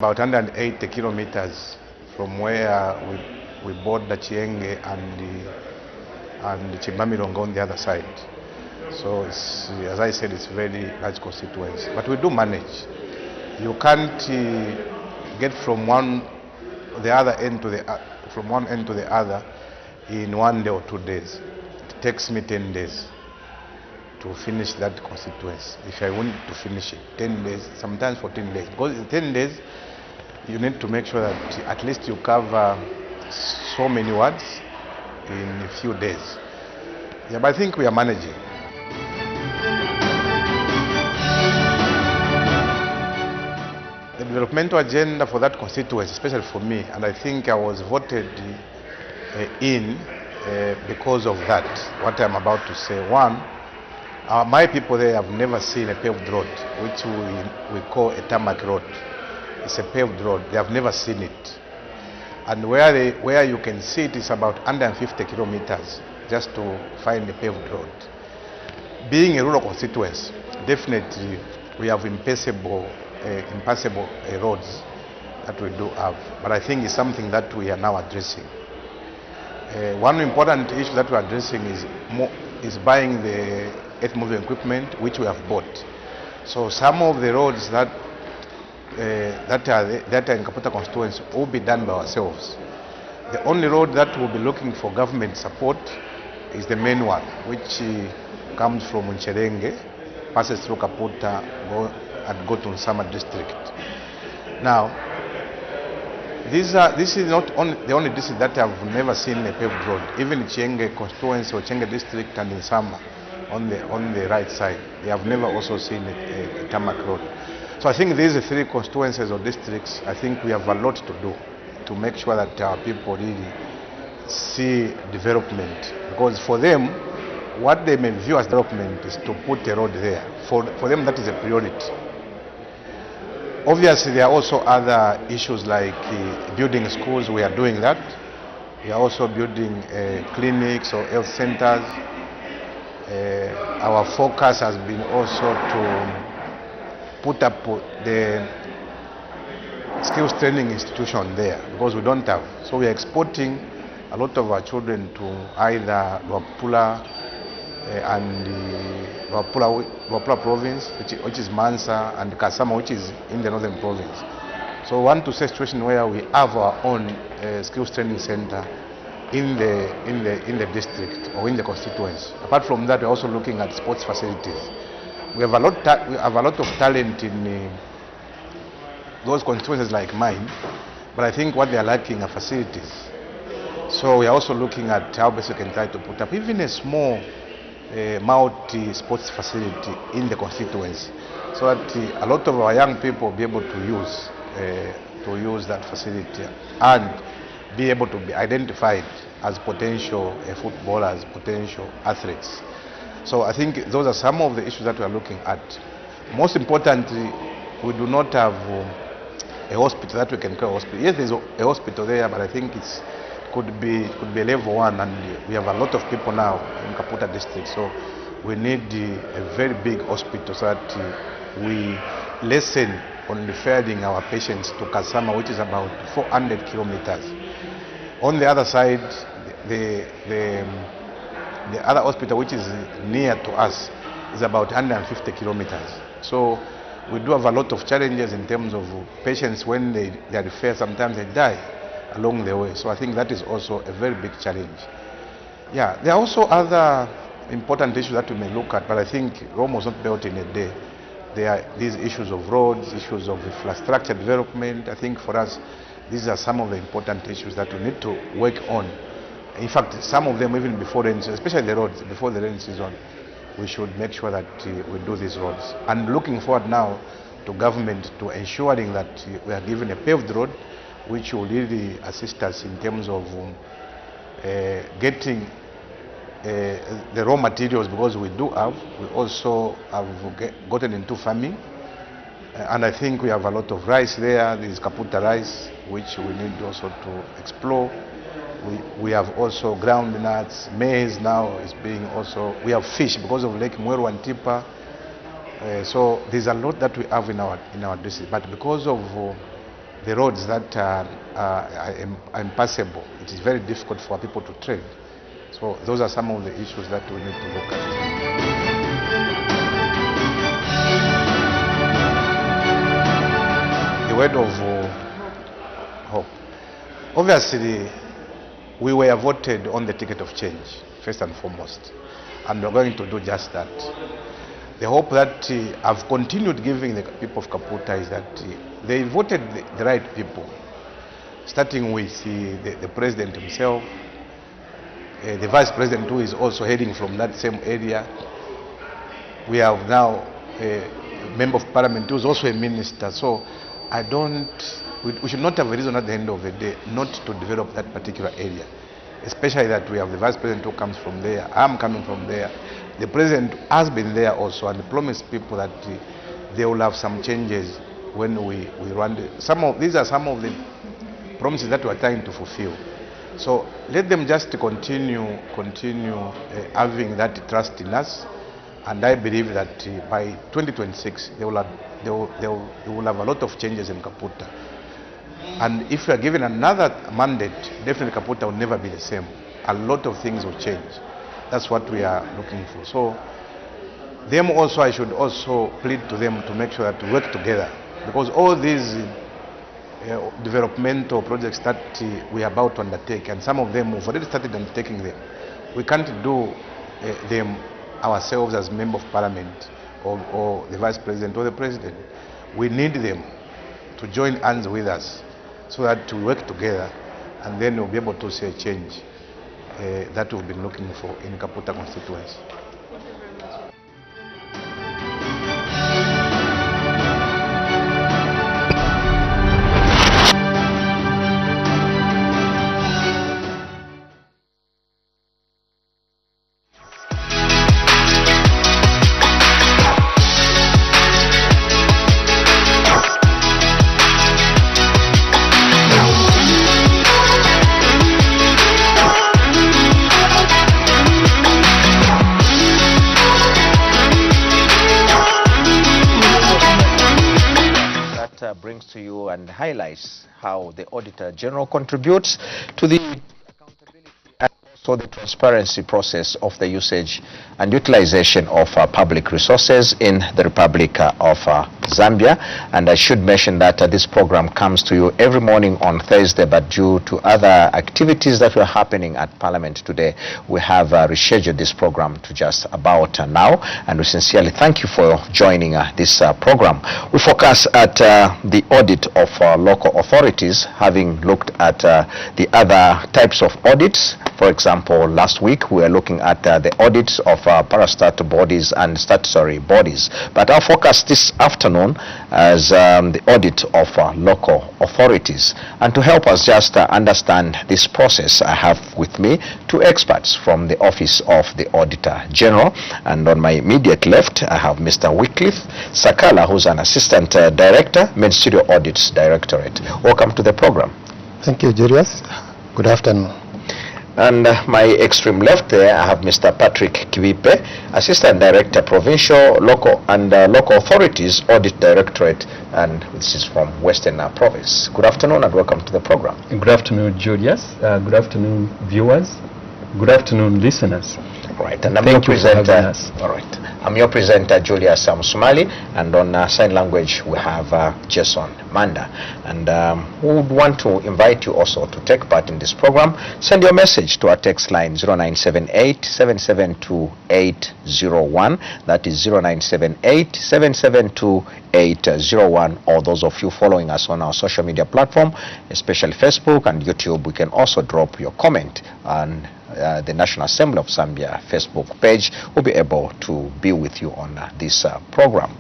About 180 kilometers from where we border Chienge and Chimamirongo on the other side. So it's, as I said, it's a very large constituency. But we do manage. You can't get from the other end to from one end to the other in 1 day or 2 days. It takes me 10 days to finish that constituency. If I want to finish it, 10 days, sometimes 14 days. Because in 10 days, you need to make sure that at least you cover so many wards in a few days. Yeah, but I think we are managing. The developmental agenda for that constituency, especially for me, and I think I was voted in because of that, what I'm about to say. One, my people there have never seen a paved road, which we call a tarmac road. It's a paved road. They have never seen it. And where you can see it is about 150 kilometers just to find a paved road. Being a rural constituency, definitely we have impassable roads that we do have. But I think it's something that we are now addressing. One important issue that we're addressing is buying the earth-moving equipment, which we have bought. So some of the roads that are in Kaputa constituency will be done by ourselves. The only road that will be looking for government support is the main one, which comes from Ncherenge, passes through Kaputa, and go to Nsama district. Now, this is not the only district that have never seen a paved road. Even Chienge constituency or Chienge district and Nsama on the right side, they have never also seen a tarmac road. So I think these three constituencies or districts, I think we have a lot to do to make sure that our people really see development. Because for them, what they may view as development is to put a road there. For them, that is a priority. Obviously, there are also other issues like building schools. We are doing that. We are also building clinics or health centers. Our focus has been also to put up the skills training institution there, because we don't have. So we are exporting a lot of our children to either Luapula and Luapula province, which is Mansa, and Kasama, which is in the northern province. So we want to see a situation where we have our own skills training center in the district or in the constituency. Apart from that, we're also looking at sports facilities. We have a lot of talent in those constituencies like mine, but I think what they are lacking are facilities. So we are also looking at how best we can try to put up even a small multi-sports facility in the constituency, so that a lot of our young people will be able to use that facility and be able to be identified as potential footballers, potential athletes. So I think those are some of the issues that we are looking at. Most importantly, we do not have a hospital that we can call a hospital. Yes, there's a hospital there, but I think it could be a level 1, and we have a lot of people now in Kaputa district. So we need a very big hospital so that we lessen on referring our patients to Kasama, which is about 400 kilometers. On the other side, the other hospital, which is near to us, is about 150 kilometers. So we do have a lot of challenges in terms of patients. When they are referred, sometimes they die along the way. So I think that is also a very big challenge. Yeah, there are also other important issues that we may look at, but I think Rome was not built in a day. There are these issues of roads, issues of infrastructure development. I think for us, these are some of the important issues that we need to work on. In fact, some of them even before rain season, especially the roads, before the rainy season, we should make sure that we do these roads. And looking forward now to government to ensuring that we are given a paved road, which will really assist us in terms of getting the raw materials, because we also have gotten into farming. And I think we have a lot of rice there. There is Kaputa rice, which we need also to explore. We have also ground nuts, maize now is being also, we have fish because of Lake Mweru and Tipa. So there's a lot that we have in our district, but because of the roads that are impassable. It is very difficult for people to trade. So those are some of the issues that we need to look at. The word of hope. Obviously, we were voted on the ticket of change, first and foremost, and we're going to do just that. The hope that I've continued giving the people of Kaputa is that they voted the right people, starting with the president himself, the vice president who is also heading from that same area. We have now a member of parliament who is also a minister. So we should not have a reason at the end of the day not to develop that particular area, especially that we have the vice president who comes from there. I'm coming from there. The president has been there also and promised people that they will have some changes when we run. These are some of the promises that we are trying to fulfill. So let them just continue having that trust in us, and I believe that by 2026 they will have a lot of changes in Kaputa. And if we are given another mandate, definitely Kaputa will never be the same. A lot of things will change. That's what we are looking for. So them also, I should also plead to them to make sure that we work together, because all these developmental projects that we are about to undertake, and some of them we've already started undertaking them, we can't do them ourselves as member of parliament or the vice president or the president. We need them to join hands with us so that we work together, and then we'll be able to see a change that we've been looking for in Kaputa constituency. Brings to you and highlights how the Auditor General contributes to the accountability and also the transparency process of the usage and utilization of public resources in the Republic of Zambia. And I should mention that this program comes to you every morning on Thursday, but due to other activities that were happening at Parliament today, we have rescheduled this program to just about now, and we sincerely thank you for joining this program. We focus at the audit of local authorities, having looked at the other types of audits. For example, last week we were looking at the audits of parastatal bodies and statutory bodies, but our focus this afternoon is the audit of local authorities. And to help us just understand this process, I have with me two experts from the Office of the Auditor General, and on my immediate left I have Mr. Wycliffe Sakala, who's an Assistant Director, Ministerial Audits Directorate. Welcome to the program. Thank you, Julius. Good afternoon. And my extreme left there, I have Mr. Patrick Kivipe, Assistant Director, Provincial, Local and Local Authorities Audit Directorate, and this is from Western Province. Good afternoon and welcome to the program. Good afternoon, Julius. Good afternoon, viewers. Good afternoon, listeners. Right, and I'm your presenter. All right, I'm your presenter, Julius Musumali, and on sign language we have Jason Manda. And we would want to invite you also to take part in this program. Send your message to our text line 0978 772 801. That is 0978 772 801. Or those of you following us on our social media platform, especially Facebook and YouTube, we can also drop your comment on the National Assembly of Zambia Facebook page. Will be able to be with you on this program.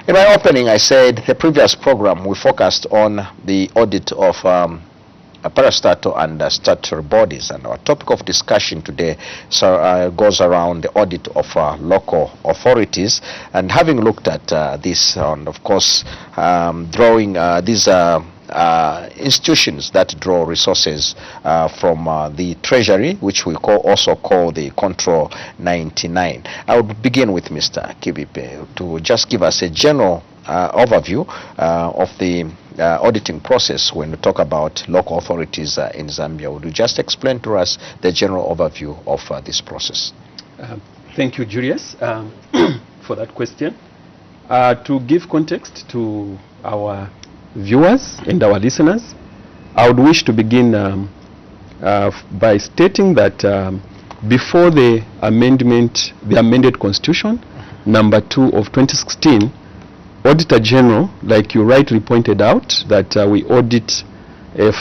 In my opening, I said the previous program we focused on the audit of parastatal and statutory bodies, and our topic of discussion today goes around the audit of local authorities. And having looked at this, and of course drawing these institutions that draw resources from the Treasury, which we also call the Control 99. I would begin with Mr. Kibipe to just give us a general overview of the auditing process when we talk about local authorities in Zambia. Would you just explain to us the general overview of this process? Thank you, Julius, for that question. To give context to our viewers and our listeners, I would wish to begin by stating that before the amended Constitution, number 2 of 2016, Auditor General, like you rightly pointed out, that we audit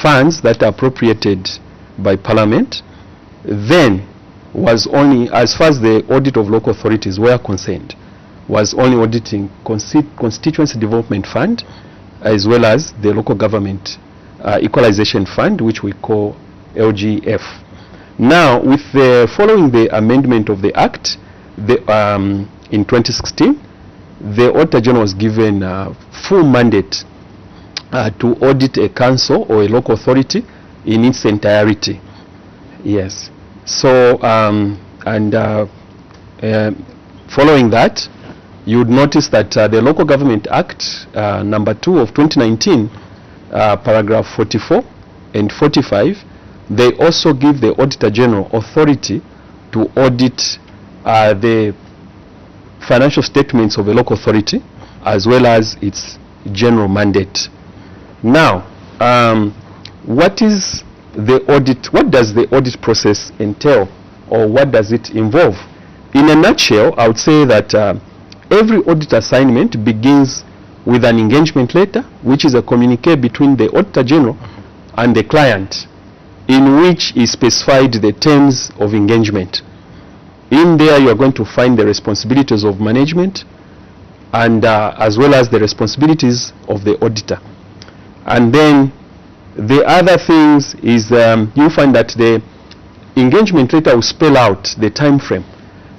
funds that are appropriated by Parliament, then was only, as far as the audit of local authorities were concerned, was only auditing Constituency Development Fund, as well as the Local Government Equalization Fund, which we call LGF. Now, with the following the amendment of the Act in 2016, the Auditor General was given full mandate to audit a council or a local authority in its entirety. Yes. So, following that, you would notice that the Local Government Act number 2 of 2019, paragraph 44 and 45, they also give the Auditor General authority to audit the financial statements of a local authority as well as its general mandate. Now, what is the audit? What does the audit process entail, or what does it involve? In a nutshell, I would say that every audit assignment begins with an engagement letter, which is a communique between the Auditor General and the client, in which is specified the terms of engagement. In there, you are going to find the responsibilities of management and as well as the responsibilities of the auditor. And then the other things is you find that the engagement letter will spell out the time frame,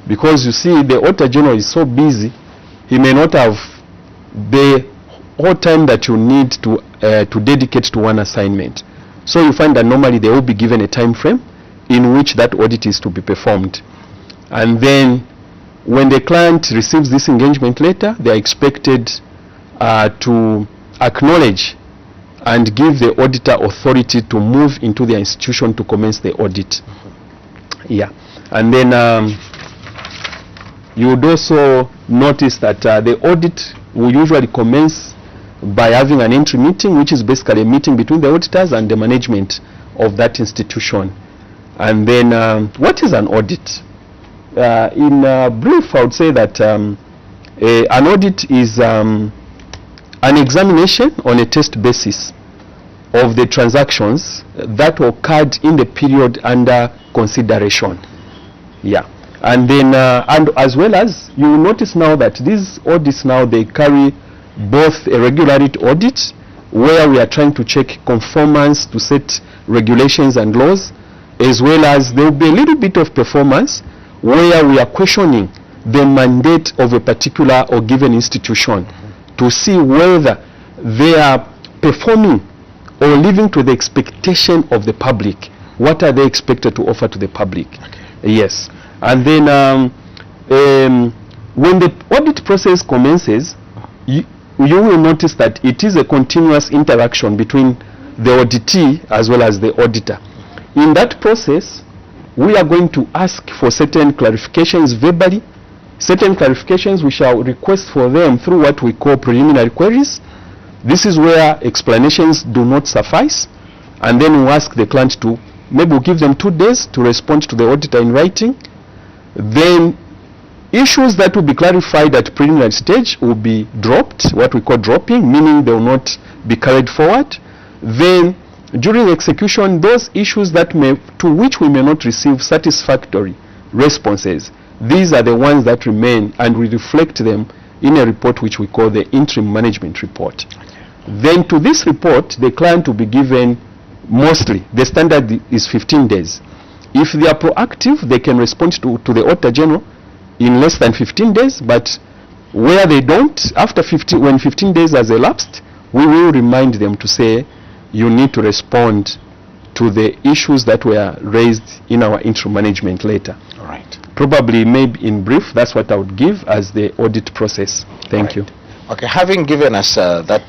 because you see the Auditor General is so busy, he may not have the whole time that you need to dedicate to one assignment. So you find that normally they will be given a time frame in which that audit is to be performed. And then when the client receives this engagement letter, they are expected to acknowledge and give the auditor authority to move into their institution to commence the audit. Yeah. And then you would also notice that the audit will usually commence by having an entry meeting, which is basically a meeting between the auditors and the management of that institution. And then what is an audit? In brief, I would say that an audit is an examination on a test basis of the transactions that occurred in the period under consideration. Yeah. And then, and as well as, you will notice now that these audits now, they carry both a regularity audit, where we are trying to check conformance to set regulations and laws, as well as there will be a little bit of performance, where we are questioning the mandate of a particular or given institution to see whether they are performing or living to the expectation of the public. What are they expected to offer to the public? Okay. Yes. And then when the audit process commences, you will notice that it is a continuous interaction between the auditee as well as the auditor. In that process, we are going to ask for certain clarifications verbally, certain clarifications we shall request for them through what we call preliminary queries. This is where explanations do not suffice, and then we ask the client to, maybe we'll give them 2 days to respond to the auditor in writing. Then issues that will be clarified at preliminary stage will be dropped, what we call dropping, meaning they will not be carried forward. Then during execution, those issues that to which we may not receive satisfactory responses, these are the ones that remain, and we reflect them in a report which we call the interim management report. Then to this report, the client will be given, mostly, the standard is 15 days. If they are proactive, they can respond to the Auditor General in less than 15 days, but where they don't, after when 15 days has elapsed, we will remind them to say, you need to respond to the issues that were raised in our interim management letter. All right. Probably, maybe in brief, that's what I would give as the audit process. Thank you. Okay, having given us that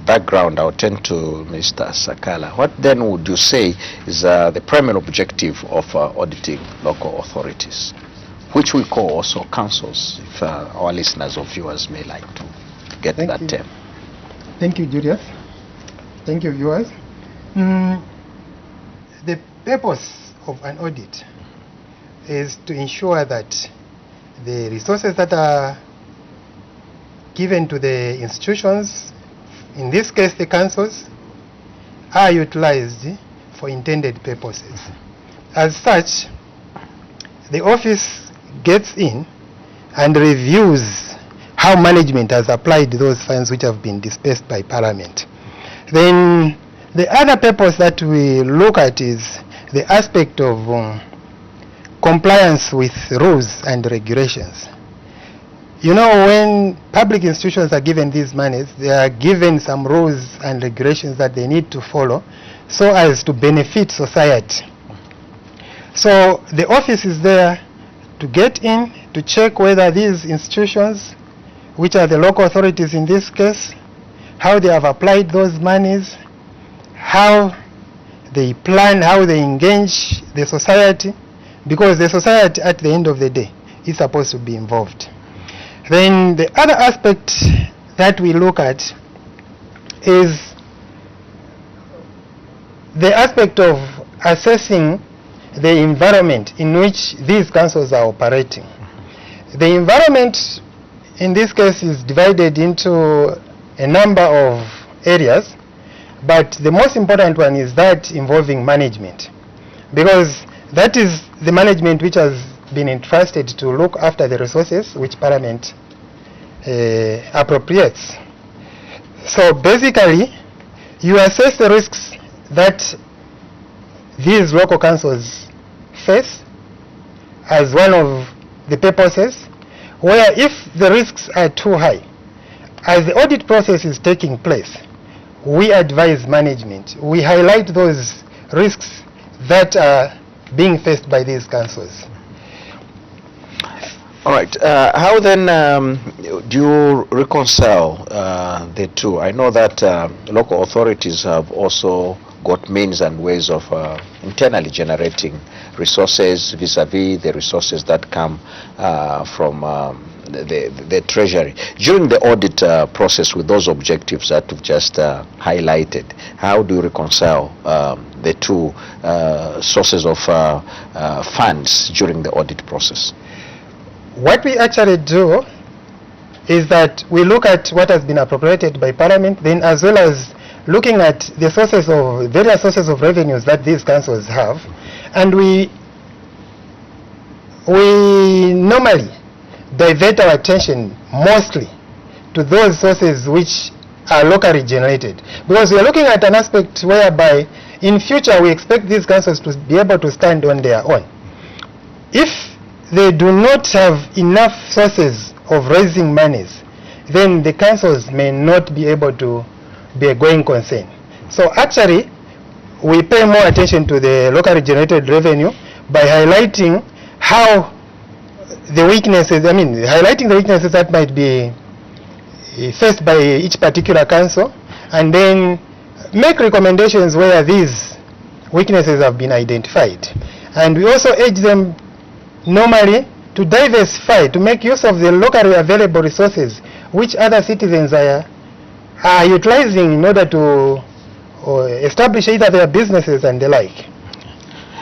background, I'll turn to Mr. Sakala. What then would you say is the primary objective of auditing local authorities, which we call also councils, if our listeners or viewers may like to get that term? Thank you, Julius. Thank you, viewers. The purpose of an audit is to ensure that the resources that are given to the institutions, in this case the councils, are utilized for intended purposes. As such, the office gets in and reviews how management has applied those funds which have been dispersed by Parliament. Then the other purpose that we look at is the aspect of compliance with rules and regulations. You know, when public institutions are given these monies, they are given some rules and regulations that they need to follow so as to benefit society. So the office is there to get in, to check whether these institutions, which are the local authorities in this case, how they have applied those monies, how they plan, how they engage the society, because the society at the end of the day is supposed to be involved. Then the other aspect that we look at is the aspect of assessing the environment in which these councils are operating. The environment in this case is divided into a number of areas, but the most important one is that involving management, because that is the management which has been entrusted to look after the resources which Parliament appropriates. So basically, you assess the risks that these local councils face as one of the purposes, where if the risks are too high, as the audit process is taking place, we advise management, we highlight those risks that are being faced by these councils. All right. How then do you reconcile the two? I know that local authorities have also got means and ways of internally generating resources vis-a-vis the resources that come from the Treasury. During the audit process with those objectives that you've just highlighted, how do you reconcile the two sources of funds during the audit process? What we actually do is that we look at what has been appropriated by Parliament, then as well as looking at the sources of various sources of revenues that these councils have, and we normally divert our attention mostly to those sources which are locally generated, because we are looking at an aspect whereby in future we expect these councils to be able to stand on their own. If they do not have enough sources of raising monies, then the councils may not be able to be a going concern. So actually, we pay more attention to the locally generated revenue by highlighting how the weaknesses, highlighting the weaknesses that might be faced by each particular council, and then make recommendations where these weaknesses have been identified. And we also urge them normally to diversify, to make use of the locally available resources which other citizens are utilizing in order to establish either their businesses and the like.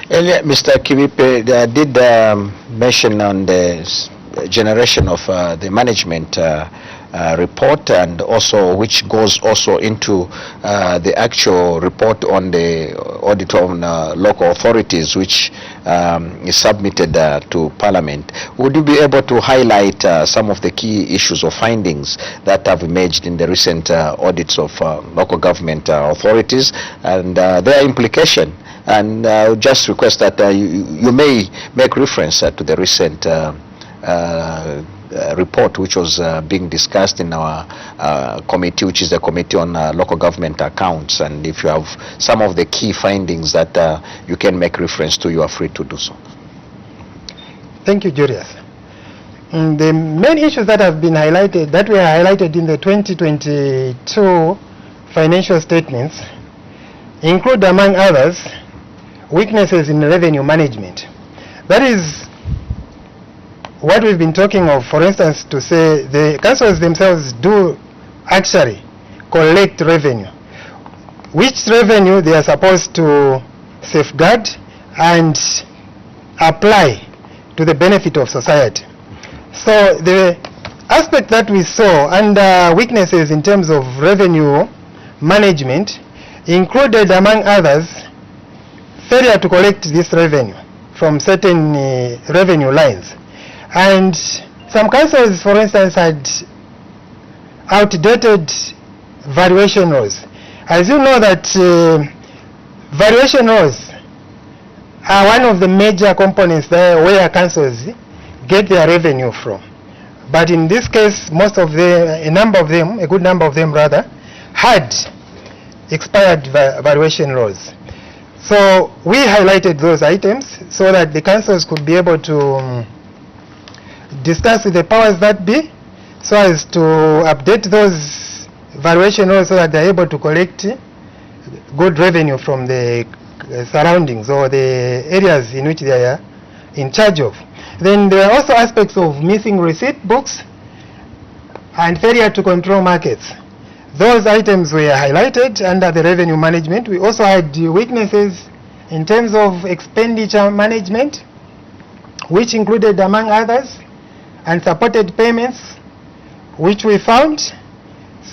Earlier, Mr. Kiwipe did mention on the generation of the management report, and also which goes also into the actual report on the audit on local authorities, which is submitted to Parliament. Would you be able to highlight some of the key issues or findings that have emerged in the recent audits of local government authorities and their implication? And I would just request that you may make reference to the recent report which was being discussed in our committee, which is the Committee on Local Government Accounts. And if you have some of the key findings that you can make reference to, you are free to do so. Thank you, Julius. The main issues that have been highlighted, that were highlighted in the 2022 financial statements, include, among others, weaknesses in revenue management. That is what we've been talking of. For instance, to say the councils themselves do actually collect revenue, which revenue they are supposed to safeguard and apply to the benefit of society. So the aspect that we saw under weaknesses in terms of revenue management included, among others, failure to collect this revenue from certain revenue lines. And some councils, for instance, had outdated valuation laws. As you know that valuation laws are one of the major components there where councils get their revenue from. But in this case, most of them, a good number of them rather, had expired valuation laws. So we highlighted those items so that the councils could be able to discuss with the powers that be so as to update those valuation laws so that they're able to collect good revenue from the surroundings or the areas in which they are in charge of. Then there are also aspects of missing receipt books and failure to control markets. Those items were highlighted under the revenue management. We also had weaknesses in terms of expenditure management, which included, among others, unsupported payments, which we found,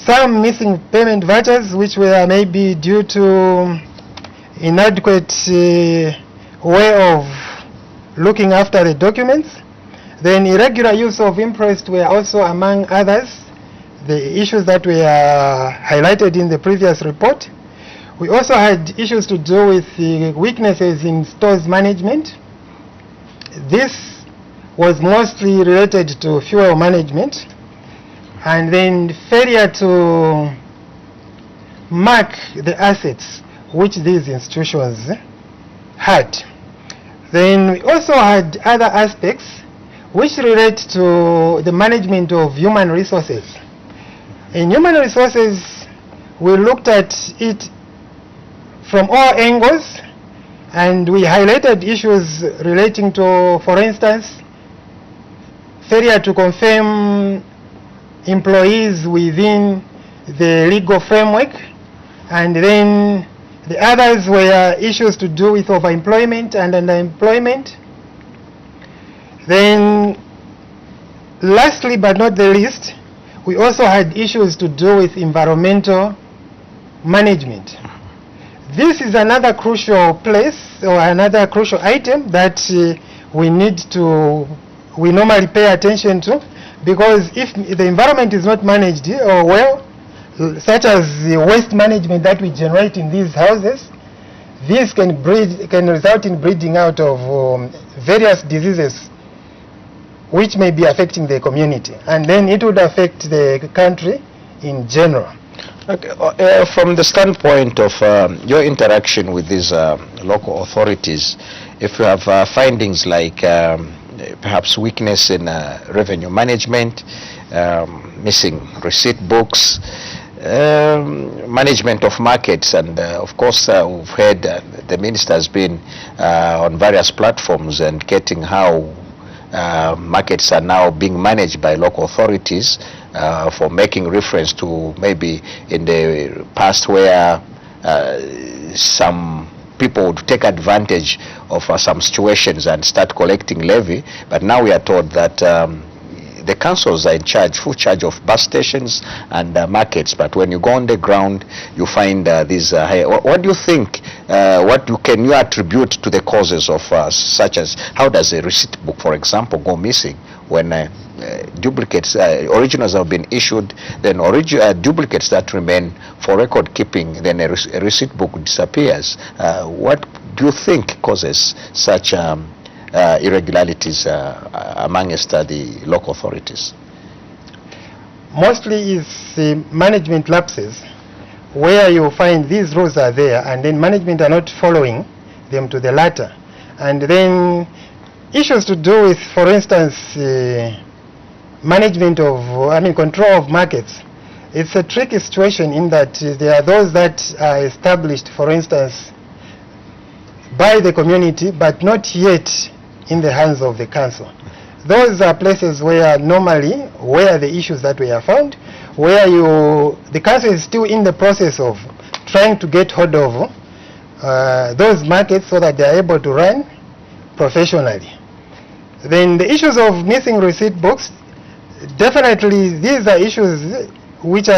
some missing payment vouchers, which were maybe due to inadequate way of looking after the documents. Then irregular use of interest were also, among others, the issues that were highlighted in the previous report. We also had issues to do with the weaknesses in stores management. This was mostly related to fuel management, and then failure to mark the assets which these institutions had. Then we also had other aspects which relate to the management of human resources. In human resources, we looked at it from all angles, and we highlighted issues relating to, for instance, failure to confirm employees within the legal framework, and then the others were issues to do with overemployment and underemployment. Then, lastly but not the least, we also had issues to do with environmental management. This is another crucial place or another crucial item that we normally pay attention to, because if the environment is not managed or well, such as the waste management that we generate in these houses, this can result in breeding out of various diseases which may be affecting the community, and then it would affect the country in general. Okay. From the standpoint of your interaction with these local authorities, if you have findings like perhaps weakness in revenue management, missing receipt books, management of markets, and of course we've heard the minister has been on various platforms and getting how markets are now being managed by local authorities, for making reference to maybe in the past where some people would take advantage of some situations and start collecting levy, but now we are told that the councils are in charge, full charge of bus stations and markets, but when you go on the ground, you find these what do you think, can you attribute to the causes of such as, how does a receipt book, for example, go missing when duplicates, originals have been issued, then duplicates that remain for record keeping, then a receipt book disappears. What do you think causes such irregularities amongst the local authorities? Mostly is management lapses, where you find these rules are there and then management are not following them to the latter. And then issues to do with, for instance, management of, control of markets, it's a tricky situation in that there are those that are established, for instance, by the community, but not yet in the hands of the council. Those are places where normally, where the issues that we have found, where the council is still in the process of trying to get hold of those markets so that they are able to run professionally. Then the issues of missing receipt books, definitely these are issues which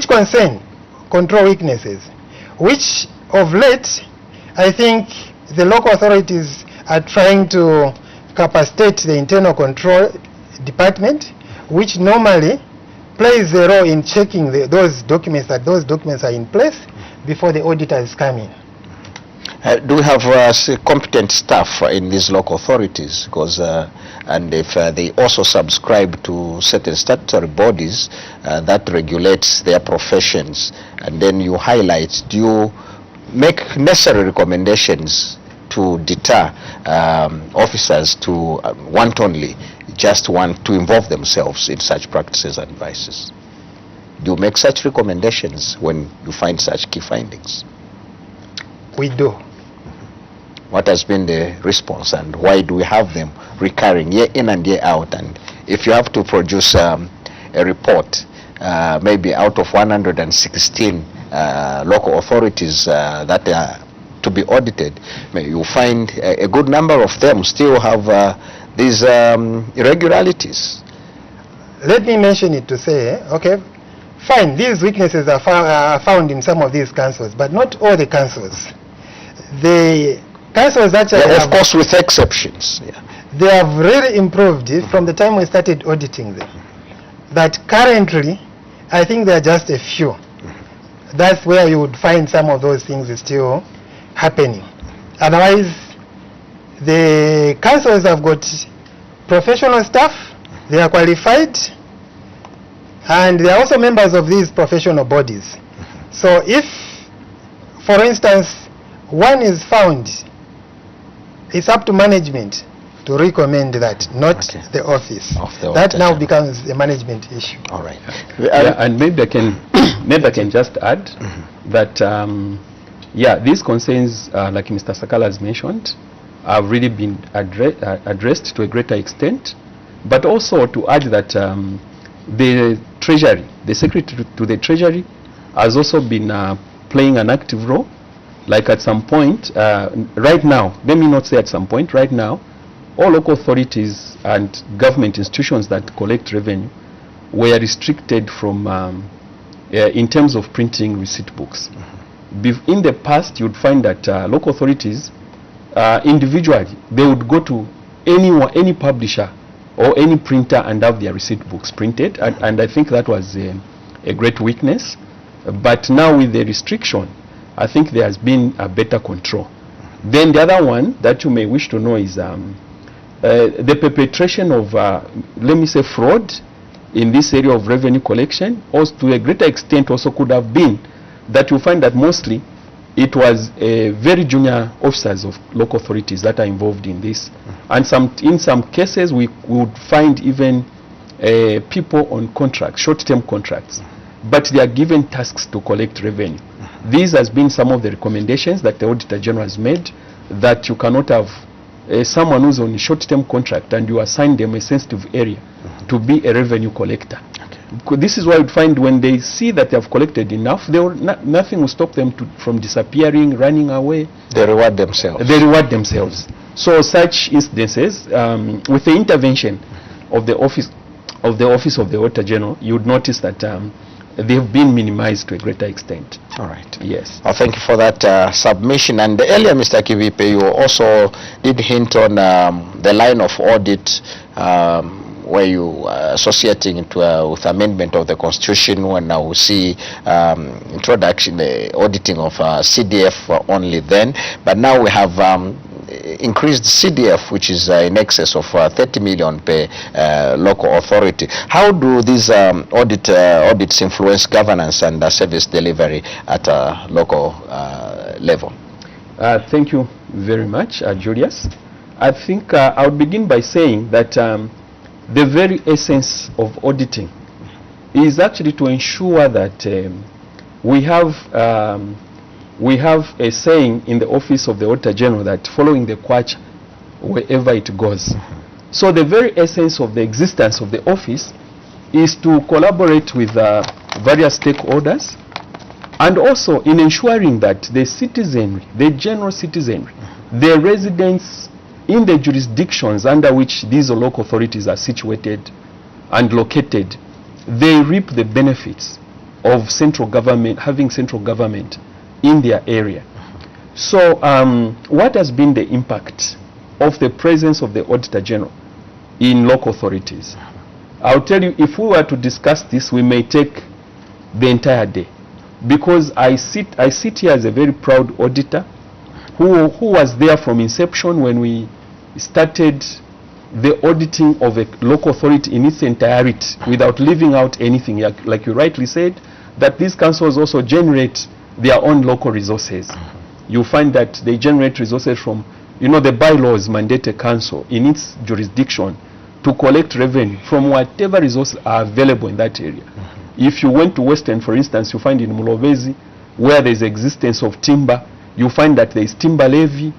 concern control weaknesses, which of late I think the local authorities are trying to capacitate the internal control department, which normally plays a role in checking those documents are in place before the auditors come in. Do we have competent staff in these local authorities? Because and if they also subscribe to certain statutory bodies that regulates their professions, and then you highlight, do you make necessary recommendations to deter officers to wantonly just want to involve themselves in such practices and vices? Do you make such recommendations when you find such key findings? We do. What has been the response, and why do we have them recurring year in and year out? And if you have to produce a report, maybe out of 116 local authorities that are to be audited, you find a good number of them still have these irregularities. Let me mention it to say, okay, fine, these weaknesses are found in some of these councils, but not all the councils. The councils that of course, with exceptions. Yeah. They have really improved from the time we started auditing them. But currently, I think there are just a few. That's where you would find some of those things still happening. Otherwise, the councils have got professional staff, they are qualified, and they are also members of these professional bodies. So if, for instance, one is found, it's up to management to recommend that, not the office. That now becomes a management issue. All right. And maybe I can just add that these concerns, like Mr. Sakala has mentioned, have really been addressed to a greater extent, but also to add that the Treasury, the Secretary to the Treasury, has also been playing an active role. Like at some point, right now, let me not say at some point, right now, all local authorities and government institutions that collect revenue were restricted from, in terms of printing receipt books. In the past, you'd find that local authorities, individually, they would go to any publisher or any printer and have their receipt books printed, and I think that was a great weakness. But now with the restriction, I think there has been a better control. Then the other one that you may wish to know is the perpetration of, let me say, fraud in this area of revenue collection, also to a greater extent also could have been that you find that mostly it was very junior officers of local authorities that are involved in this. And in some cases we would find even people on contracts, short-term contracts, but they are given tasks to collect revenue. These has been some of the recommendations that the Auditor General has made, that you cannot have someone who's on a short-term contract and you assign them a sensitive area to be a revenue collector. This is why you'd find when they see that they have collected enough, nothing will stop them from disappearing, running away. They reward themselves. They reward themselves. So such instances, with the intervention of the Office of the Auditor General, you would notice that they have been minimized to a greater extent. All right. Yes. Well, thank you for that submission. And earlier, Mr. Kivipe, you also did hint on the line of audit where you associating it with amendment of the Constitution, when now we see introduction, the auditing of CDF only then. But now we have increased CDF, which is in excess of 30 million per local authority. How do these audits influence governance and service delivery at a local level? Thank you very much, Julius. I think I would begin by saying that the very essence of auditing is actually to ensure that we have a saying in the office of the Auditor General that following the quack wherever it goes. So the very essence of the existence of the office is to collaborate with various stakeholders, and also in ensuring that the citizenry, the general citizenry, the residents in the jurisdictions under which these local authorities are situated and located, they reap the benefits of central government, having central government in their area. So what has been the impact of the presence of the Auditor General in local authorities? I'll tell you, if we were to discuss this, we may take the entire day, because I sit here as a very proud auditor who was there from inception when we started the auditing of a local authority in its entirety without leaving out anything. Like you rightly said, that these councils also generate their own local resources. You find that they generate resources from, the bylaws mandate a council in its jurisdiction to collect revenue from whatever resources are available in that area. If you went to Western, for instance, you find in Mulobezi, where there is existence of timber, you find that there is timber levy,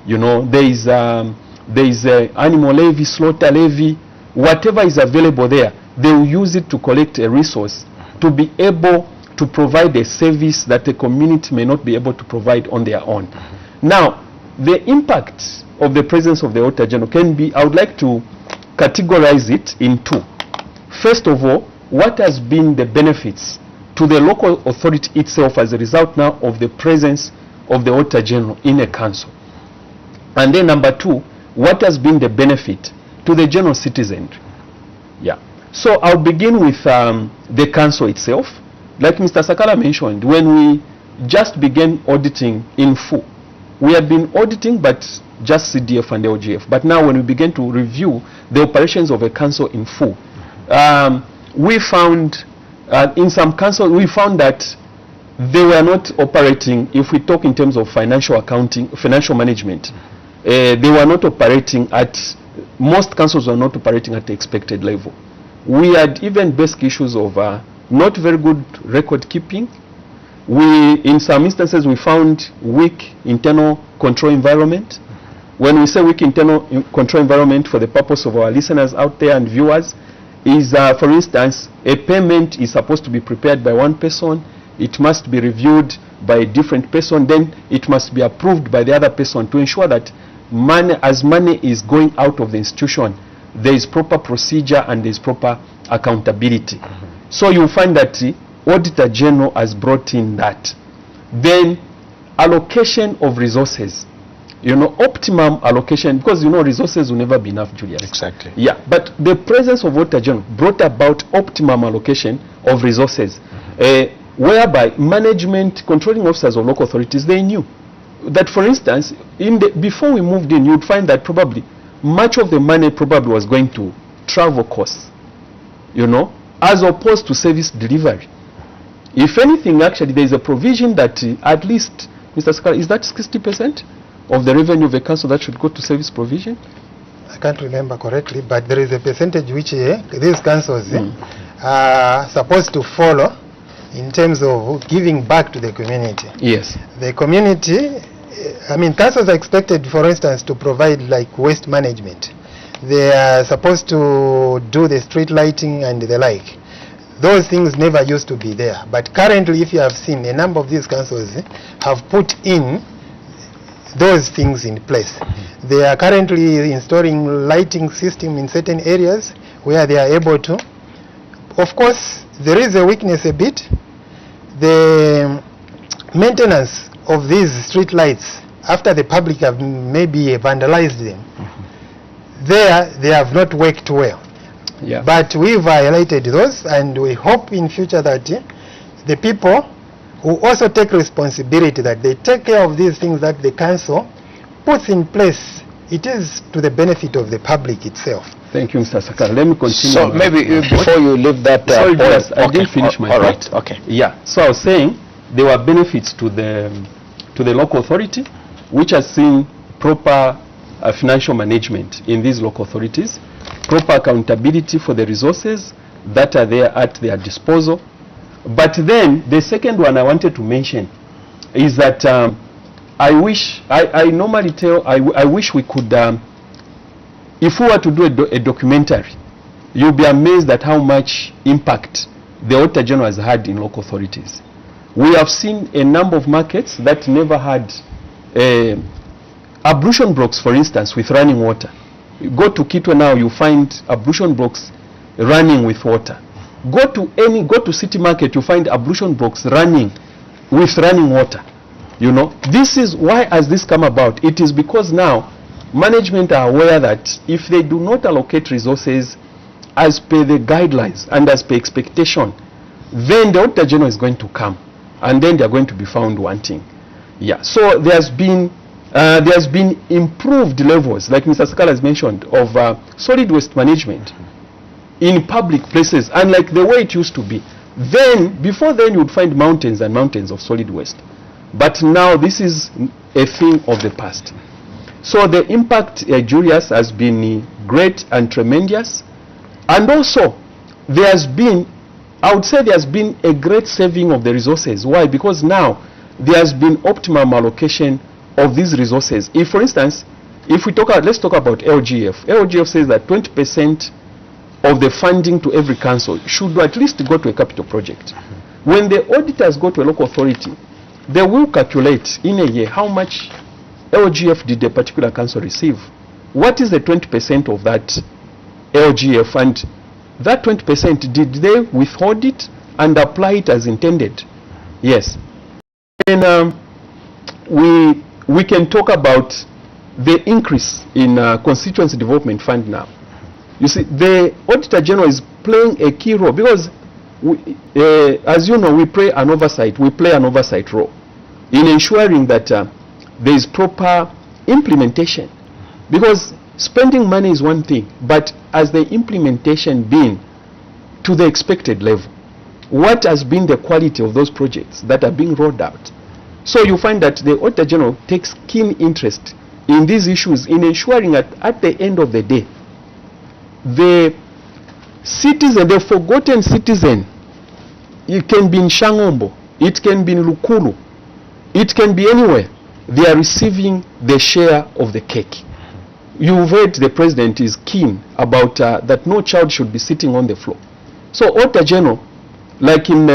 there is animal levy, slaughter levy, whatever is available there, they will use it to collect a resource to be able to provide a service that the community may not be able to provide on their own. Now, the impact of the presence of the Auditor General can be, I would like to categorize it in two. First of all, what has been the benefits to the local authority itself as a result now of the presence of the Auditor General in a council? And then number two, what has been the benefit to the general citizenry? Yeah. So I'll begin with the council itself. Like Mr. Sakala mentioned, when we just began auditing in full, we had been auditing but just CDF and LGF. But now when we began to review the operations of a council in full, we found in some councils, we found that they were not operating, if we talk in terms of financial accounting, financial management, they were not operating at, most councils were not operating at the expected level. We had even basic issues of not very good record keeping. In some instances, we found weak internal control environment. When we say weak internal control environment, for the purpose of our listeners out there and viewers, is for instance, a payment is supposed to be prepared by one person, it must be reviewed by a different person, then it must be approved by the other person to ensure that as money is going out of the institution, there is proper procedure and there is proper accountability. So you find that the Auditor General has brought in that. Then allocation of resources, optimum allocation, because resources will never be enough, Julius. Exactly. Yeah, but the presence of Auditor General brought about optimum allocation of resources, whereby management, controlling officers of local authorities, they knew that, for instance, before we moved in, you'd find that probably much of the money probably was going to travel costs, as opposed to service delivery. If anything, actually, there is a provision that at least, Mr. Sakala, is that 60% of the revenue of a council that should go to service provision? I can't remember correctly, but there is a percentage which these councils are supposed to follow in terms of giving back to the community. Yes. The community, councils are expected, for instance, to provide like waste management. They are supposed to do the street lighting and the like. Those things never used to be there. But currently, if you have seen, a number of these councils have put in those things in place. They are currently installing lighting system in certain areas where they are able to. Of course, there is a weakness a bit. The maintenance of these street lights, after the public have maybe vandalized them, they have not worked well. Yeah. But we violated those, and we hope in future that the people who also take responsibility, that they take care of these things that the council puts in place. It is to the benefit of the public itself. Thank you, Mr. Sakala. Let me continue. So maybe before you leave that sorry, point, I didn't finish my all point. right, okay. Yeah, so I was saying there were benefits to the local authority, which has seen proper financial management in these local authorities. proper accountability for the resources that are there at their disposal. But then the second one I wanted to mention is that I wish we could, if we were to do a documentary, you'll be amazed at how much impact the Auditor General has had in local authorities. We have seen a number of markets that never had ablution blocks, for instance, with running water. You go to Kitwe now, you find ablution blocks running with water. Go to City Market, you find ablution blocks running with running water. You know, this is why has this come about? It is because now management are aware that if they do not allocate resources as per the guidelines and as per expectation, then the Auditor General is going to come and then they are going to be found wanting. Yeah, so there's been improved levels, like Mr. Sakala has mentioned, of solid waste management in public places, unlike the way it used to be. Then, before then, you would find mountains and mountains of solid waste. But now this is a thing of the past. So the impact, Julius, has been great and tremendous. And also, there has been, I would say there has been a great saving of the resources. Why? Because now there has been optimum allocation of these resources. If, for instance, if we talk about, let's talk about LGF. LGF says that 20% of the funding to every council should at least go to a capital project. When the auditors go to a local authority, they will calculate in a year how much LGF did a particular council receive. What is the 20% of that LGF, and that 20%, did they withhold it and apply it as intended? Yes. And we can talk about the increase in constituency development fund now. You see, the Auditor General is playing a key role because, as you know, we play an oversight role in ensuring that there is proper implementation. Because spending money is one thing, but has the implementation been to the expected level? What has been the quality of those projects that are being rolled out? So you find that the Auditor General takes keen interest in these issues, in ensuring that at the end of the day, the citizen, the forgotten citizen, it can be in Shangombo, it can be in Lukulu, it can be anywhere, they are receiving the share of the cake. You've heard the President is keen about that no child should be sitting on the floor. So Auditor General, like in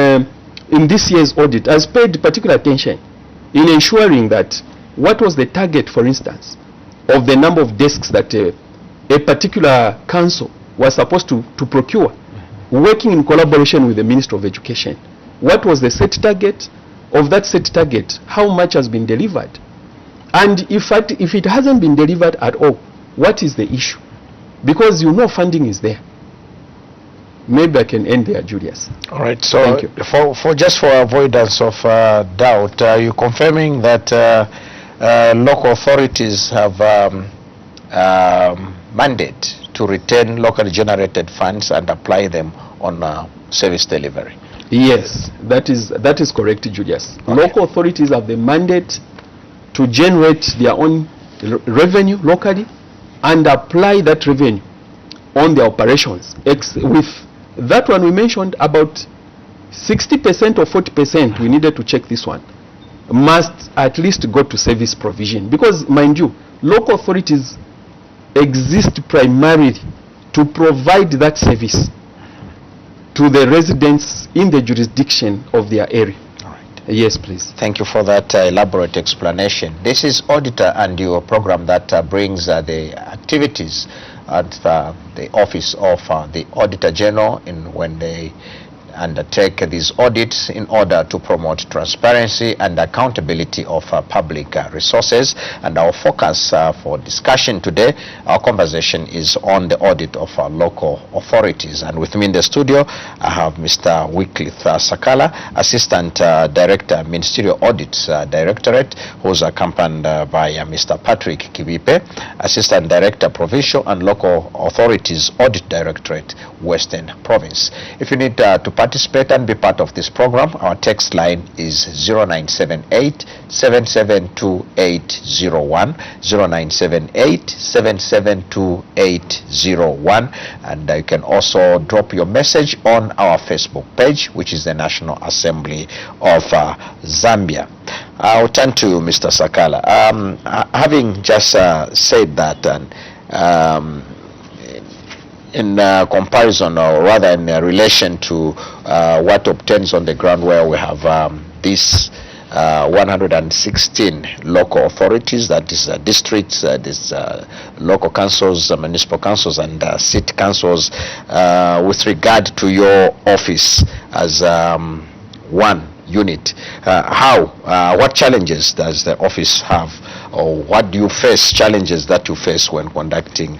this year's audit, has paid particular attention in ensuring that what was the target, for instance, of the number of desks that a particular council was supposed to procure, working in collaboration with the Minister of Education. What was the set target? Of that set target, how much has been delivered? And if it hasn't been delivered at all, what is the issue? Because you know funding is there. Maybe I can end there, Julius. All right. So for just for avoidance of doubt, are you confirming that local authorities have mandate to retain locally generated funds and apply them on service delivery? Yes, that is correct, Julius. Okay. Local authorities have the mandate to generate their own revenue locally and apply that revenue on their operations. With that one we mentioned, about 60% or 40%, we needed to check this one, must at least go to service provision. Because, mind you, local authorities exist primarily to provide that service to the residents in the jurisdiction of their area. All right. Yes, please. Thank you for that elaborate explanation. This is Auditor and your program that brings the activities at the office of the Auditor General when they undertake these audits in order to promote transparency and accountability of public resources. And our focus for discussion today, our conversation is on the audit of local authorities. And with me in the studio, I have Mr. Wycliffe Sakala, Assistant Director, Ministerial Audits Directorate, who's accompanied by Mr. Patrick Kibipe, Assistant Director, Provincial and Local Authorities Audit Directorate, Western Province. If you need to participate and be part of this program, our text line is 0978 772801, 0978 772801, and you can also drop your message on our Facebook page, which is the National Assembly of Zambia. I'll turn to Mr. Sakala. Having just said that, and in comparison, or rather in relation to what obtains on the ground, where we have this 116 local authorities, that is districts, this local councils, municipal councils, and city councils, with regard to your office as one unit, what challenges does the office have, or what do you face, challenges that you face when conducting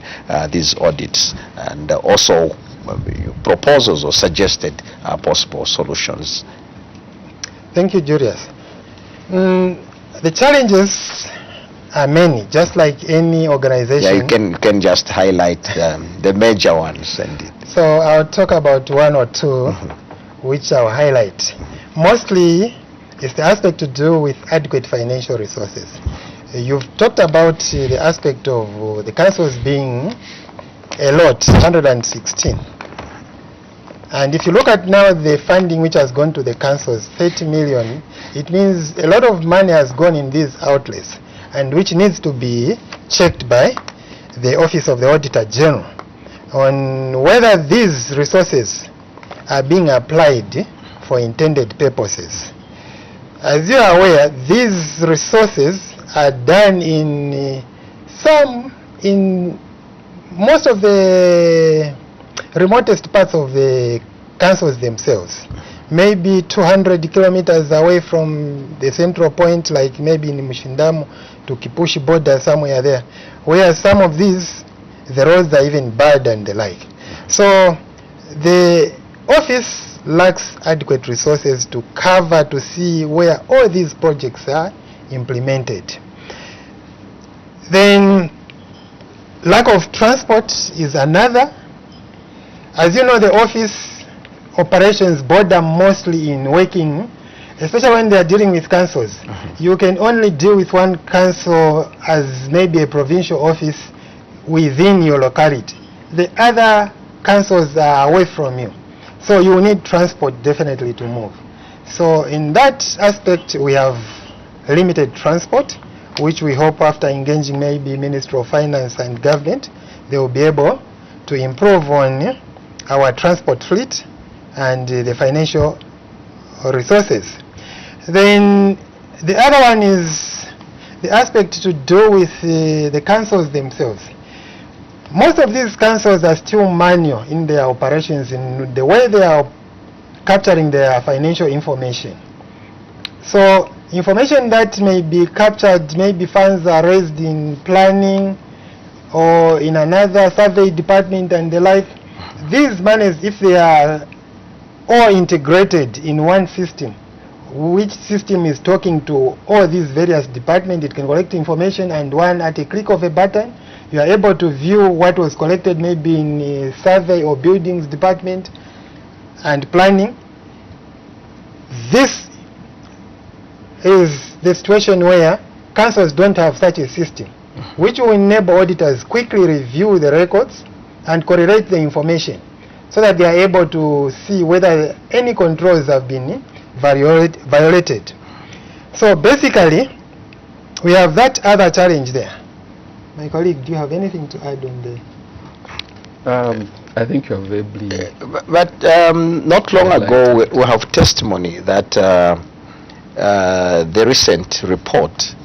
these audits, and also proposals or suggested possible solutions? Thank you, Julius. The challenges are many, just like any organization. Yeah, you can just highlight the major ones. So I'll talk about one or two, which I'll highlight. Mostly, it's the aspect to do with adequate financial resources. You've talked about the aspect of the councils being a lot, 116. And if you look at now the funding which has gone to the councils, 30 million, it means a lot of money has gone in these outlets, and which needs to be checked by the Office of the Auditor General on whether these resources are being applied for intended purposes. As you are aware, these resources are done in most of the remotest parts of the councils themselves, maybe 200 kilometers away from the central point, like maybe in Mushindamu to Kipushi border, somewhere there, where some of these, the roads are even bad and the like. So the office lacks adequate resources to cover, to see where all these projects are implemented. Then lack of transport is another. As you know, the office operations border mostly in working, especially when they are dealing with councils. You can only deal with one council as maybe a provincial office within your locality. The other councils are away from you. So you need transport definitely to move. So in that aspect, we have limited transport, which we hope after engaging maybe Ministry of Finance and Government, they will be able to improve on our transport fleet and the financial resources. Then the other one is the aspect to do with the councils themselves. Most of these councils are still manual in their operations, in the way they are capturing their financial information. So information that may be captured, maybe funds are raised in planning or in another survey department and the like, these monies, if they are all integrated in one system, which system is talking to all these various departments, it can collect information, and one at a click of a button, you are able to view what was collected maybe in a survey or buildings department and planning. This is the situation where councils don't have such a system, which will enable auditors quickly review the records and correlate the information so that they are able to see whether any controls have been violated. So basically, we have that other challenge there. My colleague, do you have anything to add on the? I think you have ably. But not long ago, we have testimony that the recent report,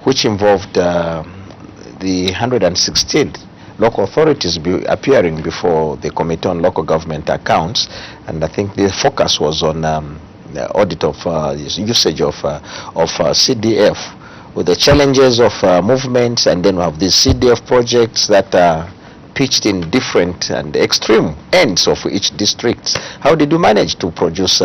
which involved the 116 local authorities appearing before the Committee on Local Government Accounts, and I think the focus was on the audit of usage of CDF, with the challenges of movements, and then we have these CDF projects that are pitched in different and extreme ends of each district. How did you manage to produce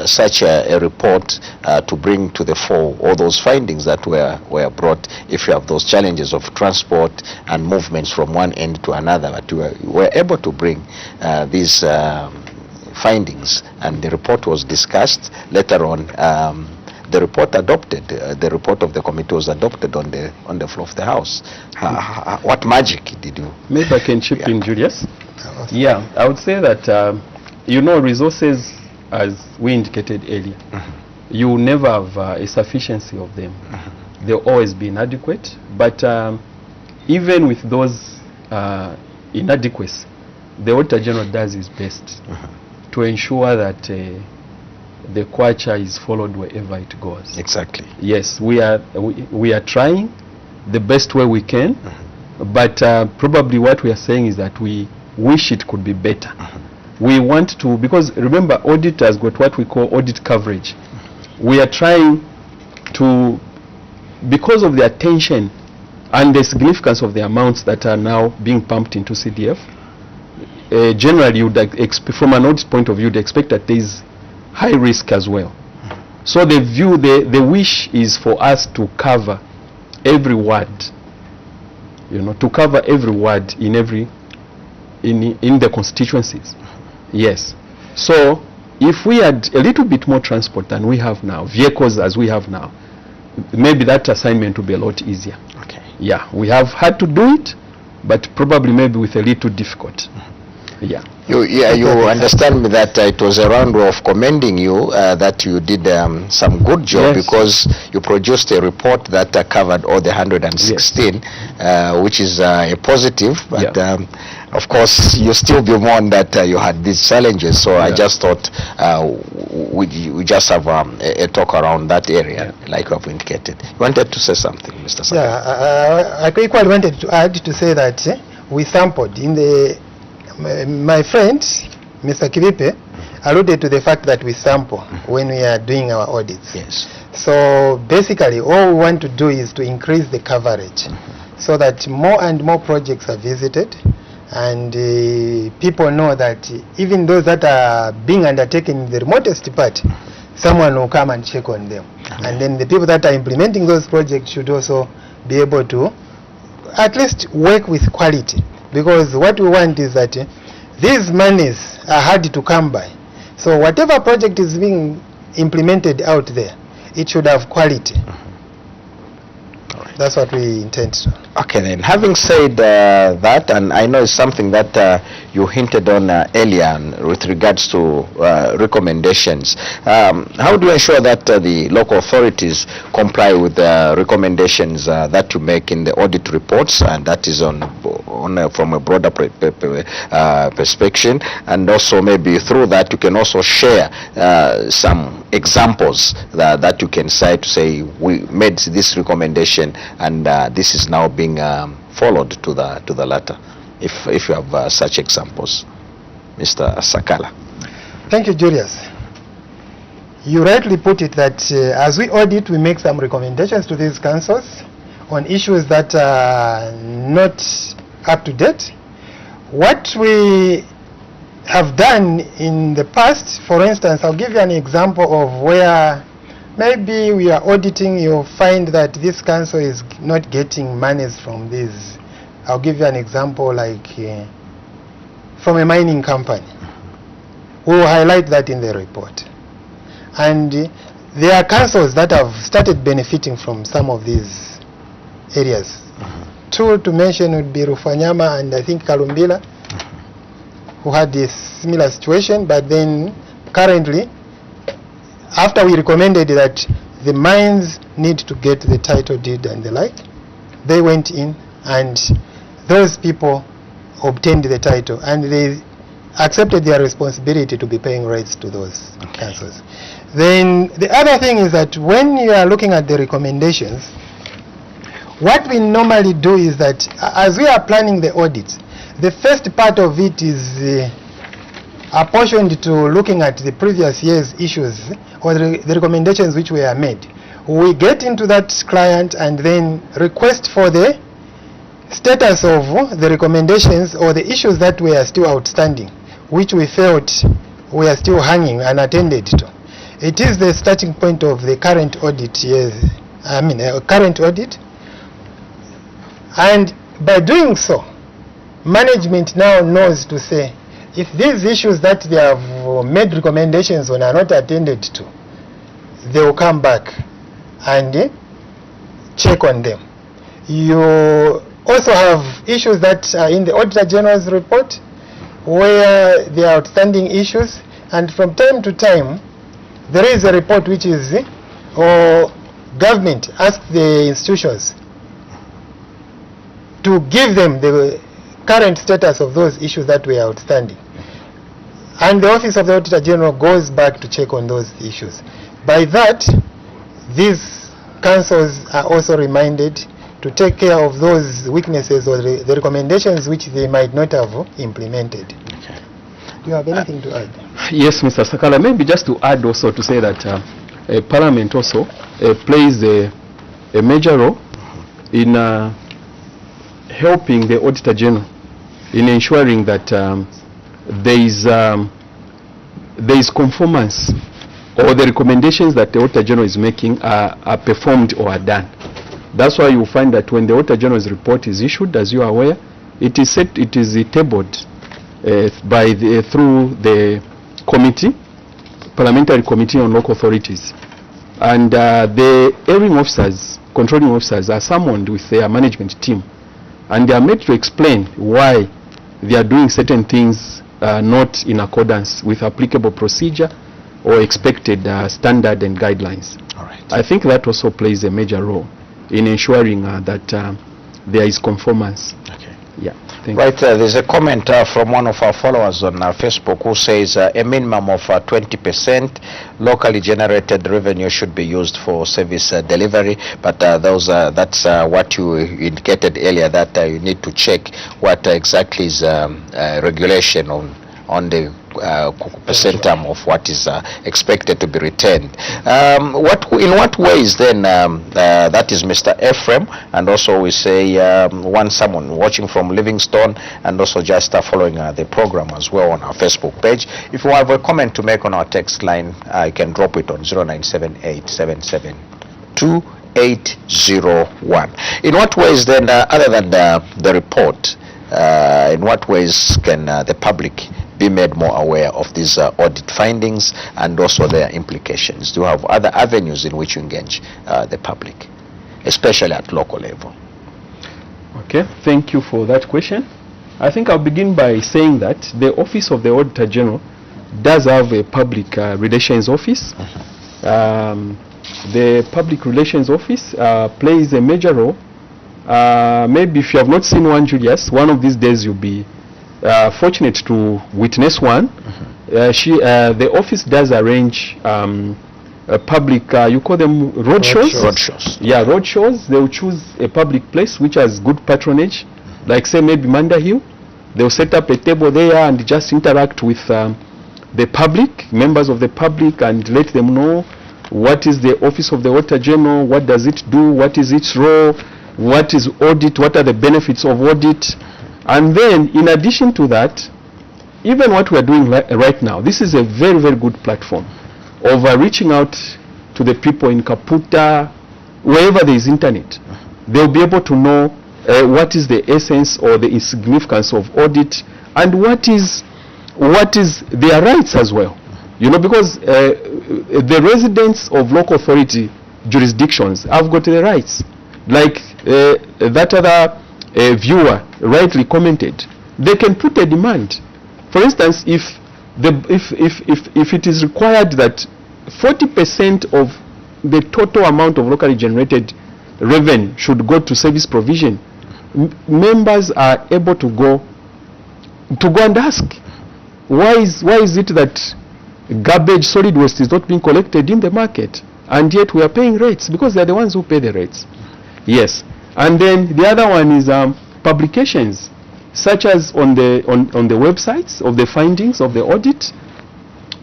such a report to bring to the fore all those findings that were brought, if you have those challenges of transport and movements from one end to another, but you were able to bring these findings, and the report was discussed. Later on, the report adopted, the report of the committee was adopted on the floor of the House. What magic did you? Maybe I can chip in, Julius. Yeah, I would say that, you know, resources, as we indicated earlier, you never have a sufficiency of them. They'll always be inadequate, but even with those inadequacies, the Auditor General does his best to ensure that the kwacha is followed wherever it goes. Exactly. Yes, we are trying the best way we can, but probably what we are saying is that we wish it could be better. We want to, because remember, audit has got what we call audit coverage. We are trying to, because of the attention and the significance of the amounts that are now being pumped into CDF, generally, you would from an audit point of view, you'd expect that there is high risk as well. So the view, the wish is for us to cover every word, you know, to cover every word in the constituencies. Yes. So if we had a little bit more transport than we have now, vehicles as we have now, maybe that assignment would be a lot easier. Okay. Yeah, we have had to do it, but probably maybe with a little difficult. Yeah. You understand me that it was a round of commending you that you did some good job, yes, because you produced a report that covered all the 116, yes, which is a positive, but of course you still bemoan that you had these challenges, so I just thought we just have a talk around that area, like you have indicated. You wanted to say something, Mr. Saka? Yeah, I equally wanted to add to say that we sampled in the my friend, Mr. Kibipe, alluded to the fact that we sample when we are doing our audits. Yes. So basically, all we want to do is to increase the coverage so that more and more projects are visited, and people know that even those that are being undertaken in the remotest part, someone will come and check on them. And then the people that are implementing those projects should also be able to at least work with quality. Because what we want is that these monies are hard to come by. So whatever project is being implemented out there, it should have quality. That's what we intend to. Okay then, having said that, and I know it's something that you hinted on earlier with regards to recommendations, how do you ensure that the local authorities comply with the recommendations that you make in the audit reports, and that is from a broader perspective, and also maybe through that you can also share some examples that you can cite to say we made this recommendation and this is now being followed to the latter, if you have such examples, Mr. Sakala. Thank you, Julius. You rightly put it that as we audit, we make some recommendations to these councils on issues that are not up to date. What we have done in the past, for instance, I'll give you an example of where maybe we are auditing, you'll find that this council is not getting monies from this. I'll give you an example like from a mining company. We will highlight that in the report. And there are councils that have started benefiting from some of these areas. Two to mention would be Rufanyama and I think Kalumbila, who had a similar situation, but then currently, after we recommended that the mines need to get the title deed and the like, they went in and those people obtained the title and they accepted their responsibility to be paying rates to those councils. Then the other thing is that when you are looking at the recommendations, what we normally do is that as we are planning the audit, the first part of it is apportioned to looking at the previous year's issues or the recommendations which were made. We get into that client and then request for the status of the recommendations or the issues that were still outstanding, which we felt were still hanging unattended to. It is the starting point of the current audit, current audit. And by doing so, management now knows to say, if these issues that they have made recommendations on are not attended to, they will come back and check on them. You also have issues that are in the Auditor General's report where there are outstanding issues, and from time to time there is a report which is or government asks the institutions to give them the current status of those issues that were outstanding, and the Office of the Auditor General goes back to check on those issues. By that, these councils are also reminded to take care of those weaknesses or the recommendations which they might not have implemented. Okay. Do you have anything to add? Yes, Mr. Sakala, maybe just to add also to say that Parliament also plays a major role in helping the Auditor General in ensuring that there is conformance, or the recommendations that the Auditor General is making are performed or are done. That's why you find that when the Auditor General's report is issued, as you are aware, it is tabled through the committee, Parliamentary Committee on Local Authorities, and the hearing officers, controlling officers, are summoned with their management team, and they are made to explain why they are doing certain things not in accordance with applicable procedure or expected standard and guidelines. All right. I think that also plays a major role in ensuring that there is conformance. Okay. Yeah. Right, there's a comment from one of our followers on Facebook who says a minimum of 20% locally generated revenue should be used for service delivery, but that's what you indicated earlier, that you need to check what exactly is regulation on the percentum of what is expected to be retained. In what ways then, that is Mr. Ephraim, and also we say someone watching from Livingstone, and also just following the program as well on our Facebook page. If you have a comment to make on our text line, you can drop it on 0978772801. In what ways then, other than the report, in what ways can the public be made more aware of these audit findings and also their implications? Do you have other avenues in which you engage the public, especially at local level? Okay, thank you for that question. I think I'll begin by saying that the Office of the Auditor General does have a public relations office. The Public Relations Office plays a major role. Maybe if you have not seen one, Julius, one of these days you'll be fortunate to witness one. The office does arrange public, you call them roadshows? Roadshows. Yeah, roadshows. They will choose a public place which has good patronage, like say maybe Manda Hill. They will set up a table there and just interact with the public, members of the public, and let them know what is the Office of the Auditor General, what does it do, what is its role, what is audit, what are the benefits of audit. And then, in addition to that, even what we are doing right now, this is a very, very good platform of reaching out to the people in Kaputa, wherever there is internet. They'll be able to know what is the essence or the significance of audit, and what is their rights as well. You know, because the residents of local authority jurisdictions have got the rights. Like that other viewer rightly commented, they can put a demand. For instance, if it is required that 40% of the total amount of locally generated revenue should go to service provision, members are able to go and ask, why is it that garbage, solid waste is not being collected in the market, and yet we are paying rates, because they are the ones who pay the rates. Yes. And then the other one is publications, such as on the websites of the findings of the audit.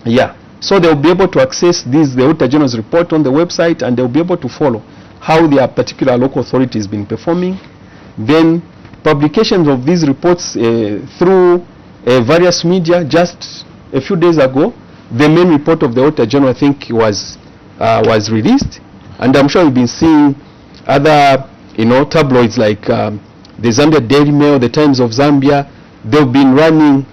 Yeah. So they'll be able to access the Auditor General's report on the website, and they'll be able to follow how their particular local authority has been performing. Then publications of these reports through various media. Just a few days ago, the main report of the Auditor General, I think, was released, and I'm sure you've been seeing other tabloids like the Zambia Daily Mail, the Times of Zambia. They've been running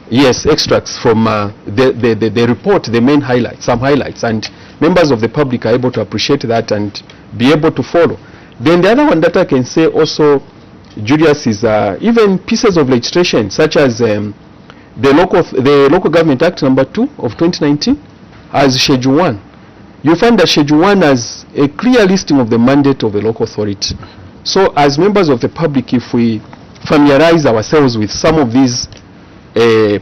Yes, extracts from the report, the main highlights, some highlights, and members of the public are able to appreciate that and be able to follow. Then the other one that I can say also, Julius, is even pieces of legislation such as the Local Government Act number 2 of 2019 as Schedule 1. You find that Schedule 1 has a clear listing of the mandate of the local authority. So as members of the public, if we familiarize ourselves with some of these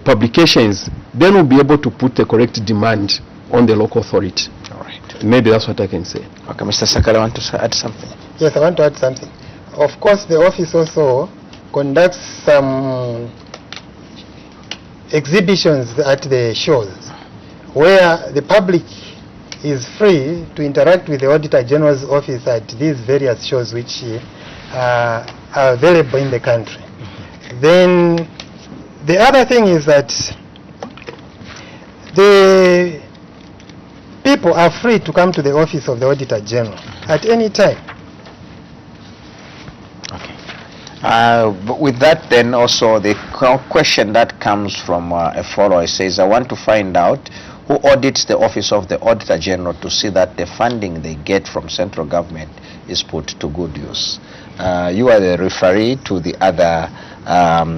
publications, then we'll be able to put the correct demand on the local authority. All right. Maybe that's what I can say. Okay, Mr. Sakala, want to add something? Yes, I want to add something. Of course, the office also conducts some exhibitions at the shows where the public is free to interact with the Auditor General's office at these various shows which are available in the country. Then the other thing is that the people are free to come to the office of the Auditor General at any time. Okay. But with that, then also the question that comes from a follower says, I want to find out who audits the office of the Auditor General to see that the funding they get from central government is put to good use. You are the referee to the other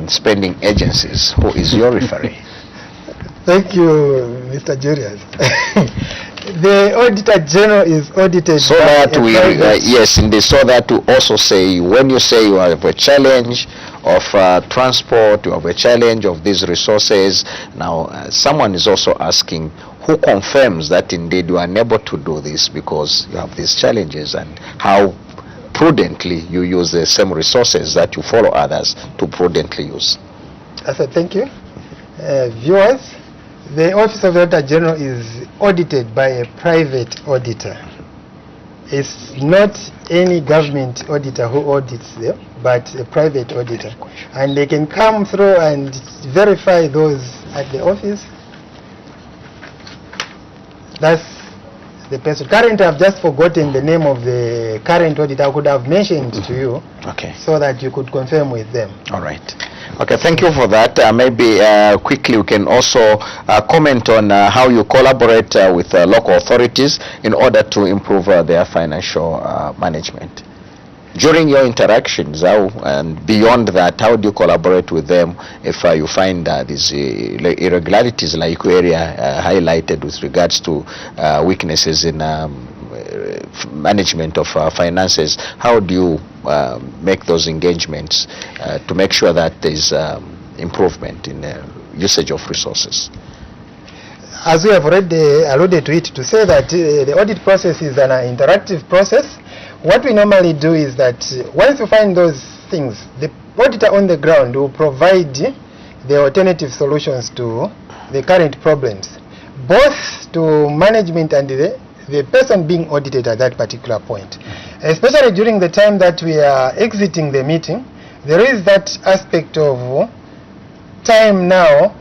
spending agencies. Who is your referee? Thank you, Mr. Julius. The Auditor General is audited so by that we yes, indeed, so that to also say, when you say you have a challenge of transport, you have a challenge of these resources, now someone is also asking who confirms that indeed you are unable to do this because you have these challenges, and how prudently you use the same resources that you follow others to prudently use. I said thank you. Viewers, the Office of the Auditor General is audited by a private auditor. It's not any government auditor who audits them, but a private auditor. And they can come through and verify those at the office. That's the person. Currently, I've just forgotten the name of the current auditor. I could have mentioned to you, okay, so that you could confirm with them. All right. Okay, thank you for that. Maybe quickly we can also comment on how you collaborate with local authorities in order to improve their financial management. During your interactions, how, and beyond that, how do you collaborate with them if you find these irregularities like area highlighted with regards to weaknesses in management of finances? How do you make those engagements to make sure that there is improvement in usage of resources? As we have already alluded to it, to say that the audit process is an interactive process. What we normally do is that once you find those things, the auditor on the ground will provide the alternative solutions to the current problems, both to management and the person being audited at that particular point. Especially during the time that we are exiting the meeting, there is that aspect of time now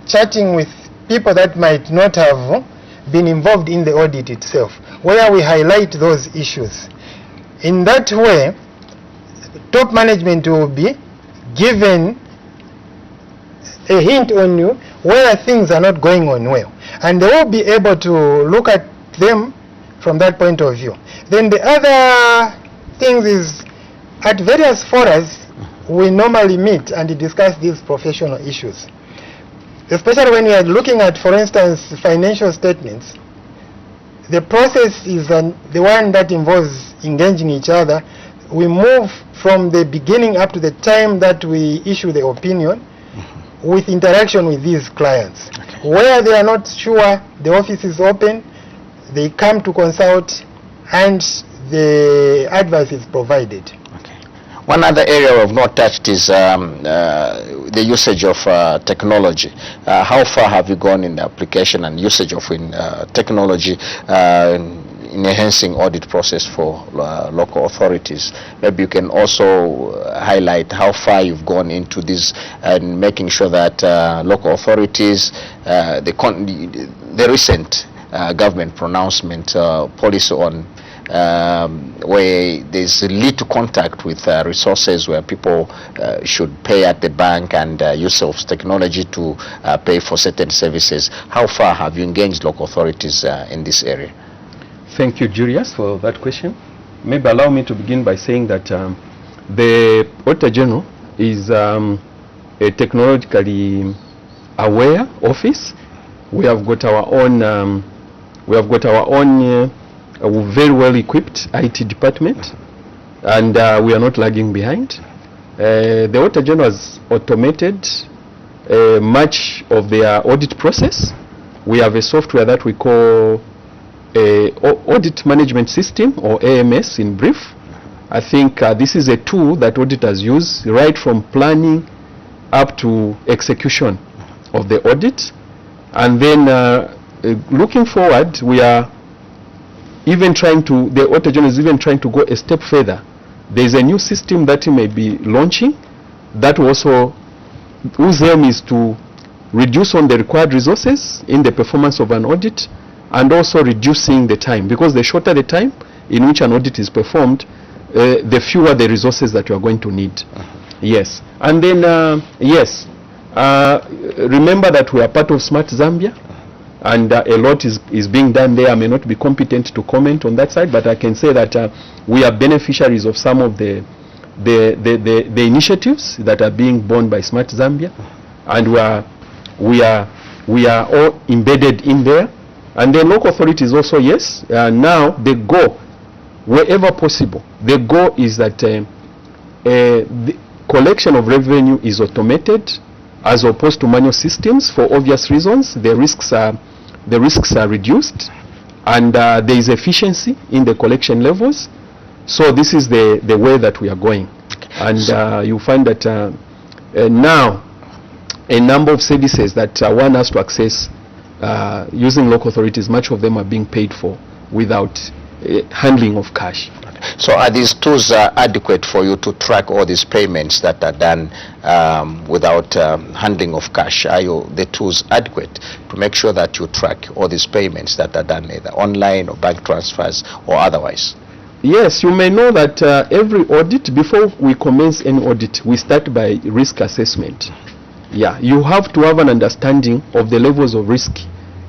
chatting with people that might not have been involved in the audit itself, where we highlight those issues. In that way, top management will be given a hint on you where things are not going on well, and they will be able to look at them from that point of view. Then the other things is, at various forums, we normally meet and discuss these professional issues. Especially when we are looking at, for instance, financial statements, the process is the one that involves engaging each other. We move from the beginning up to the time that we issue the opinion with interaction with these clients. Okay. Where they are not sure the office is open, they come to consult and the advice is provided. Okay. One other area we have not touched is the usage of technology. How far have you gone in the application and usage of technology in enhancing audit process for local authorities? Maybe you can also highlight how far you've gone into this and making sure that local authorities, the recent government pronouncement policy on where there's little contact with resources, where people should pay at the bank and use of technology to pay for certain services. How far have you engaged local authorities in this area? Thank you, Julius, for that question. Maybe allow me to begin by saying that the Auditor General is a technologically aware office. We have got our own very well equipped IT department, and we are not lagging behind. The Auditor General has automated much of their audit process. We have a software that we call Audit Management System, or AMS in brief. I think this is a tool that auditors use right from planning up to execution of the audit. And then looking forward, we are even the Auditor General is even trying to go a step further. There is a new system that he may be launching that also, whose aim is to reduce on the required resources in the performance of an audit, and also reducing the time, because the shorter the time in which an audit is performed, the fewer the resources that you are going to need. Yes. And then, remember that we are part of Smart Zambia, and a lot is being done there. I may not be competent to comment on that side, but I can say that we are beneficiaries of some of the initiatives that are being borne by Smart Zambia, and we are all embedded in there. And the local authorities also, yes. Now the goal, wherever possible, the goal is that the collection of revenue is automated as opposed to manual systems. For obvious reasons, the risks are reduced, and there is efficiency in the collection levels. So this is the way that we are going. And you find that now a number of services that one has to access using local authorities, much of them are being paid for without handling of cash. So are these tools adequate for you to track all these payments that are done without handling of cash? Are the tools adequate to make sure that you track all these payments that are done either online or bank transfers or otherwise? Yes, you may know that every audit, before we commence any audit, we start by risk assessment. Yeah, you have to have an understanding of the levels of risk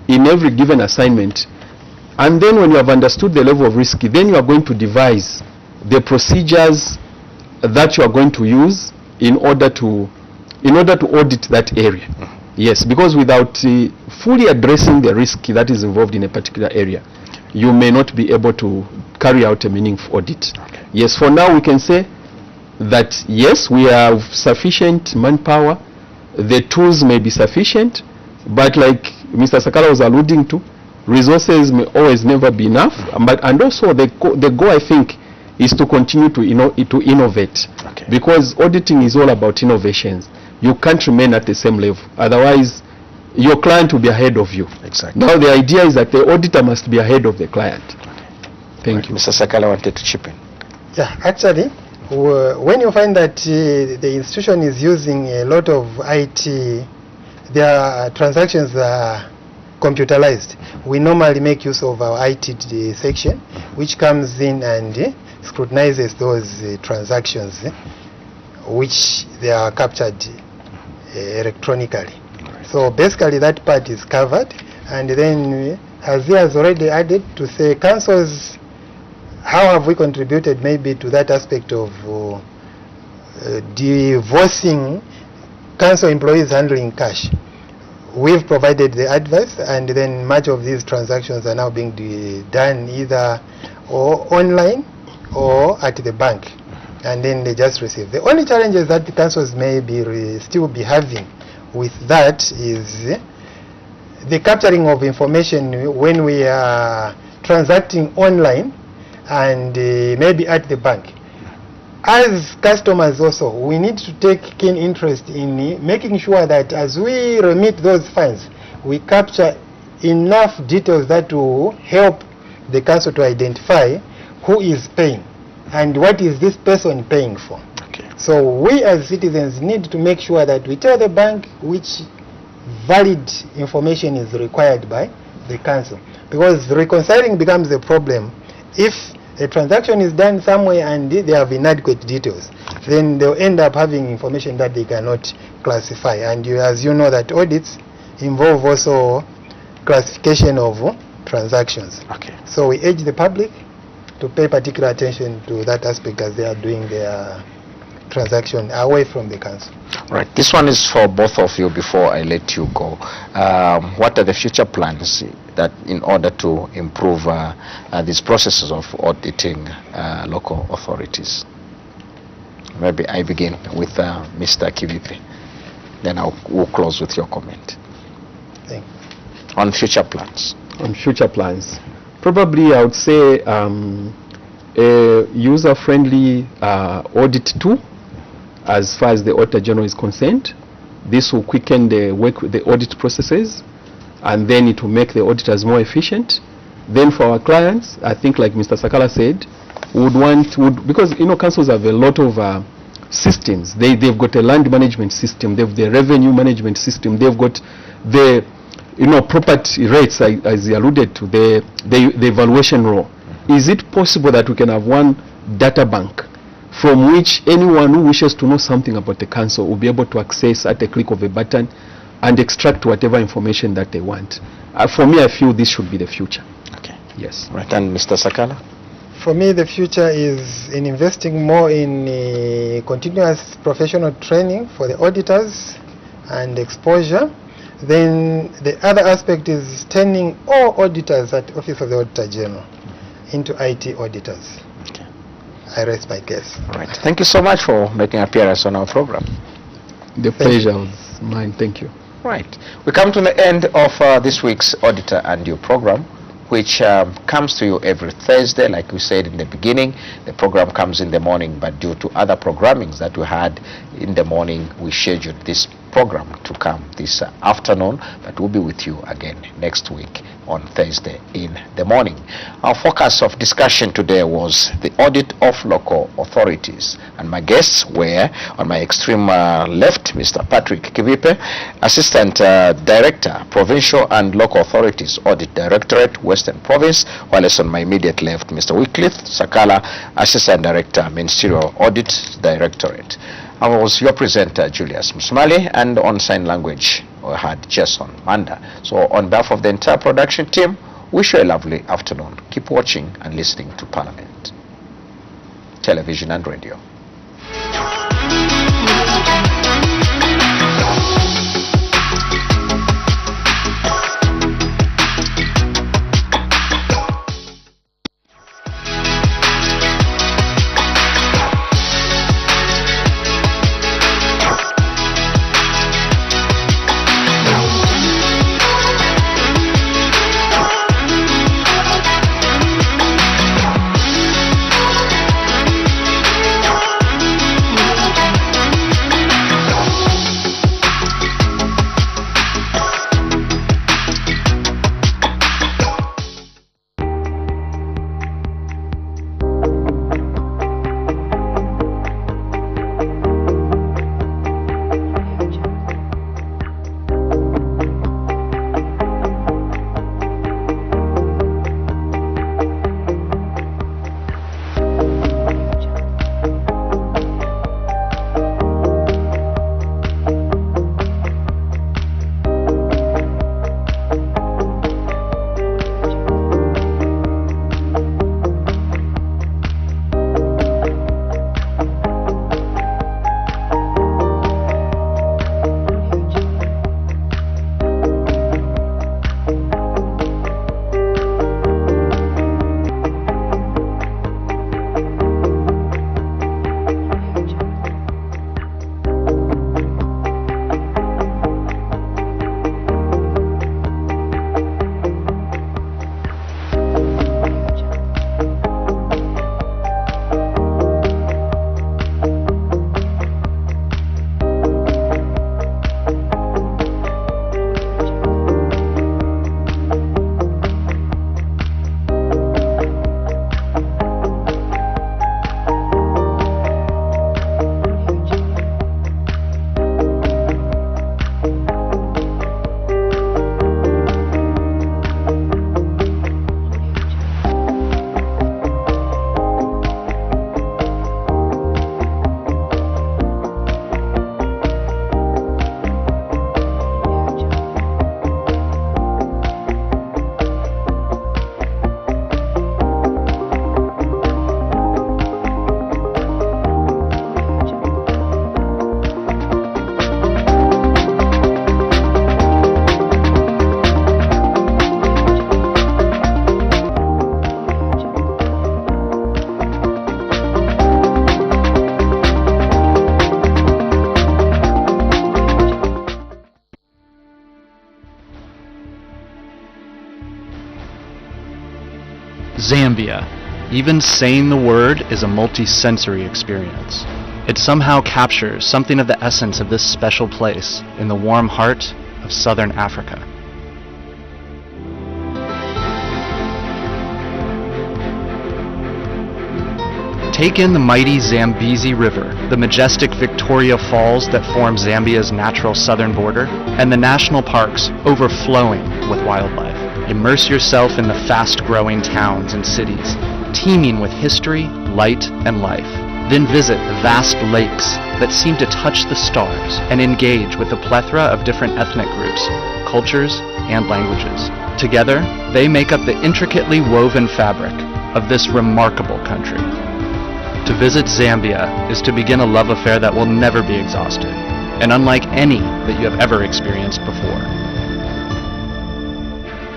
in every given assignment. And then when you have understood the level of risk, then you are going to devise the procedures that you are going to use in order to audit that area. Yes, because without fully addressing the risk that is involved in a particular area, you may not be able to carry out a meaningful audit. Okay. Yes, for now we can say that yes, we have sufficient manpower. The tools may be sufficient, but like Mr. Sakala was alluding to, resources may always never be enough. And also the goal, I think, is to continue to innovate. Okay. Because auditing is all about innovations. You can't remain at the same level. Otherwise, your client will be ahead of you. Exactly. Now the idea is that the auditor must be ahead of the client. Thank you. Mr. Sakala wanted to chip in. Yeah, actually, when you find that the institution is using a lot of IT, their transactions are computerized. We normally make use of our IT section, which comes in and scrutinizes those transactions, which they are captured electronically. So basically that part is covered. And then as he has already added to say, councils, how have we contributed maybe to that aspect of divorcing council employees handling cash? We've provided the advice, and then much of these transactions are now being done either or online or at the bank, and then they just receive. The only challenges that the councils may be still be having with that is the capturing of information when we are transacting online and maybe at the bank. As customers also, we need to take keen interest in making sure that as we remit those funds, we capture enough details that will help the council to identify who is paying and what is this person paying for. Okay. So we as citizens need to make sure that we tell the bank which valid information is required by the council, because reconciling becomes a problem if a transaction is done somewhere and they have inadequate details, then they'll end up having information that they cannot classify. And as you know, that audits involve also classification of transactions. Okay. So we urge the public to pay particular attention to that aspect as they are doing their transaction away from the council. Right. This one is for both of you before I let you go. What are the future plans that in order to improve these processes of auditing local authorities? Maybe I begin with Mr. Kivipe. Then we'll close with your comment. Thank you. On future plans. On future plans, probably I would say a user-friendly audit tool as far as the Auditor General is concerned. This will quicken the work with the audit processes, and then it will make the auditors more efficient. Then for our clients, I think like Mr. Sakala said, because councils have a lot of systems. They've got a land management system, they've the revenue management system, they've got the property rates, as he alluded to, the evaluation role. Is it possible that we can have one data bank from which anyone who wishes to know something about the council will be able to access at a click of a button and extract whatever information that they want? For me, I feel this should be the future. Okay. Yes. Right. And Mr. Sakala? For me, the future is in investing more in continuous professional training for the auditors and exposure. Then the other aspect is turning all auditors at the Office of the Auditor General into IT auditors. Okay. I rest my case. All right. Thank you so much for making an appearance on our program. The pleasure was mine. Thank you. Right. We come to the end of this week's Auditor and You program, which comes to you every Thursday. Like we said in the beginning, the program comes in the morning, but due to other programmings that we had in the morning, we scheduled this program to come this afternoon, but we'll be with you again next week on Thursday in the morning. Our focus of discussion today was the audit of local authorities, and my guests were, on my extreme left, Mr. Patrick Kivipe, Assistant Director, Provincial and Local Authorities Audit Directorate, Western Province, while on my immediate left, Mr. Wycliffe Sakala, Assistant Director, Ministerial Audit Directorate. I was your presenter, Julius Musmali, and on sign language, we had Jason Manda. So on behalf of the entire production team, wish you a lovely afternoon. Keep watching and listening to Parliament, television and radio. Zambia. Even saying the word is a multi-sensory experience. It somehow captures something of the essence of this special place in the warm heart of southern Africa. Take in the mighty Zambezi River, the majestic Victoria Falls that form Zambia's natural southern border, and the national parks overflowing with wildlife. Immerse yourself in the fast-growing towns and cities, teeming with history, light, and life. Then visit vast lakes that seem to touch the stars and engage with a plethora of different ethnic groups, cultures, and languages. Together, they make up the intricately woven fabric of this remarkable country. To visit Zambia is to begin a love affair that will never be exhausted, and unlike any that you have ever experienced before.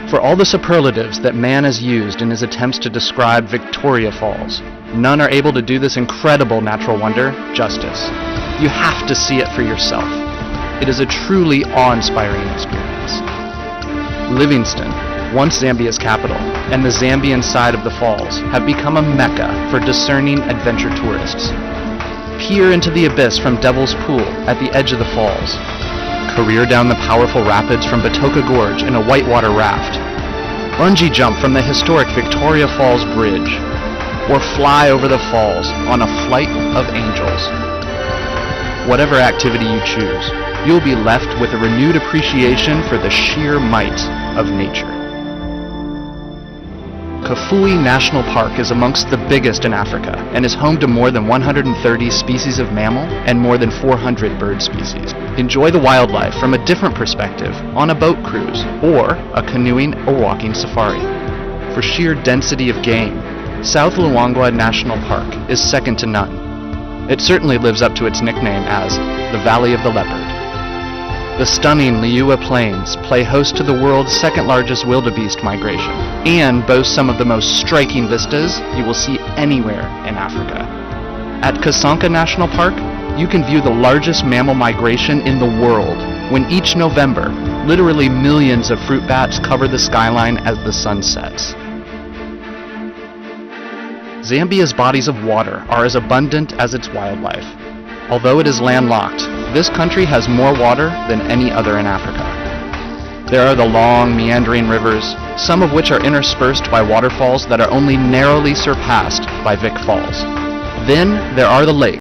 For all the superlatives that man has used in his attempts to describe Victoria Falls, none are able to do this incredible natural wonder justice. You have to see it for yourself. It is a truly awe-inspiring experience. Livingston, once Zambia's capital, and the Zambian side of the falls have become a mecca for discerning adventure tourists. Peer into the abyss from Devil's Pool at the edge of the falls. Career down the powerful rapids from Batoka Gorge in a whitewater raft. Bungee jump from the historic Victoria Falls Bridge. Or fly over the falls on a flight of angels. Whatever activity you choose, you'll be left with a renewed appreciation for the sheer might of nature. Kafue National Park is amongst the biggest in Africa and is home to more than 130 species of mammal and more than 400 bird species. Enjoy the wildlife from a different perspective on a boat cruise or a canoeing or walking safari. For sheer density of game, South Luangwa National Park is second to none. It certainly lives up to its nickname as the Valley of the Leopard. The stunning Liuwa Plains play host to the world's second-largest wildebeest migration and boast some of the most striking vistas you will see anywhere in Africa. At Kasanka National Park, you can view the largest mammal migration in the world when each November, literally millions of fruit bats cover the skyline as the sun sets. Zambia's bodies of water are as abundant as its wildlife. Although it is landlocked, this country has more water than any other in Africa. There are the long, meandering rivers, some of which are interspersed by waterfalls that are only narrowly surpassed by Vic Falls. Then there are the lakes.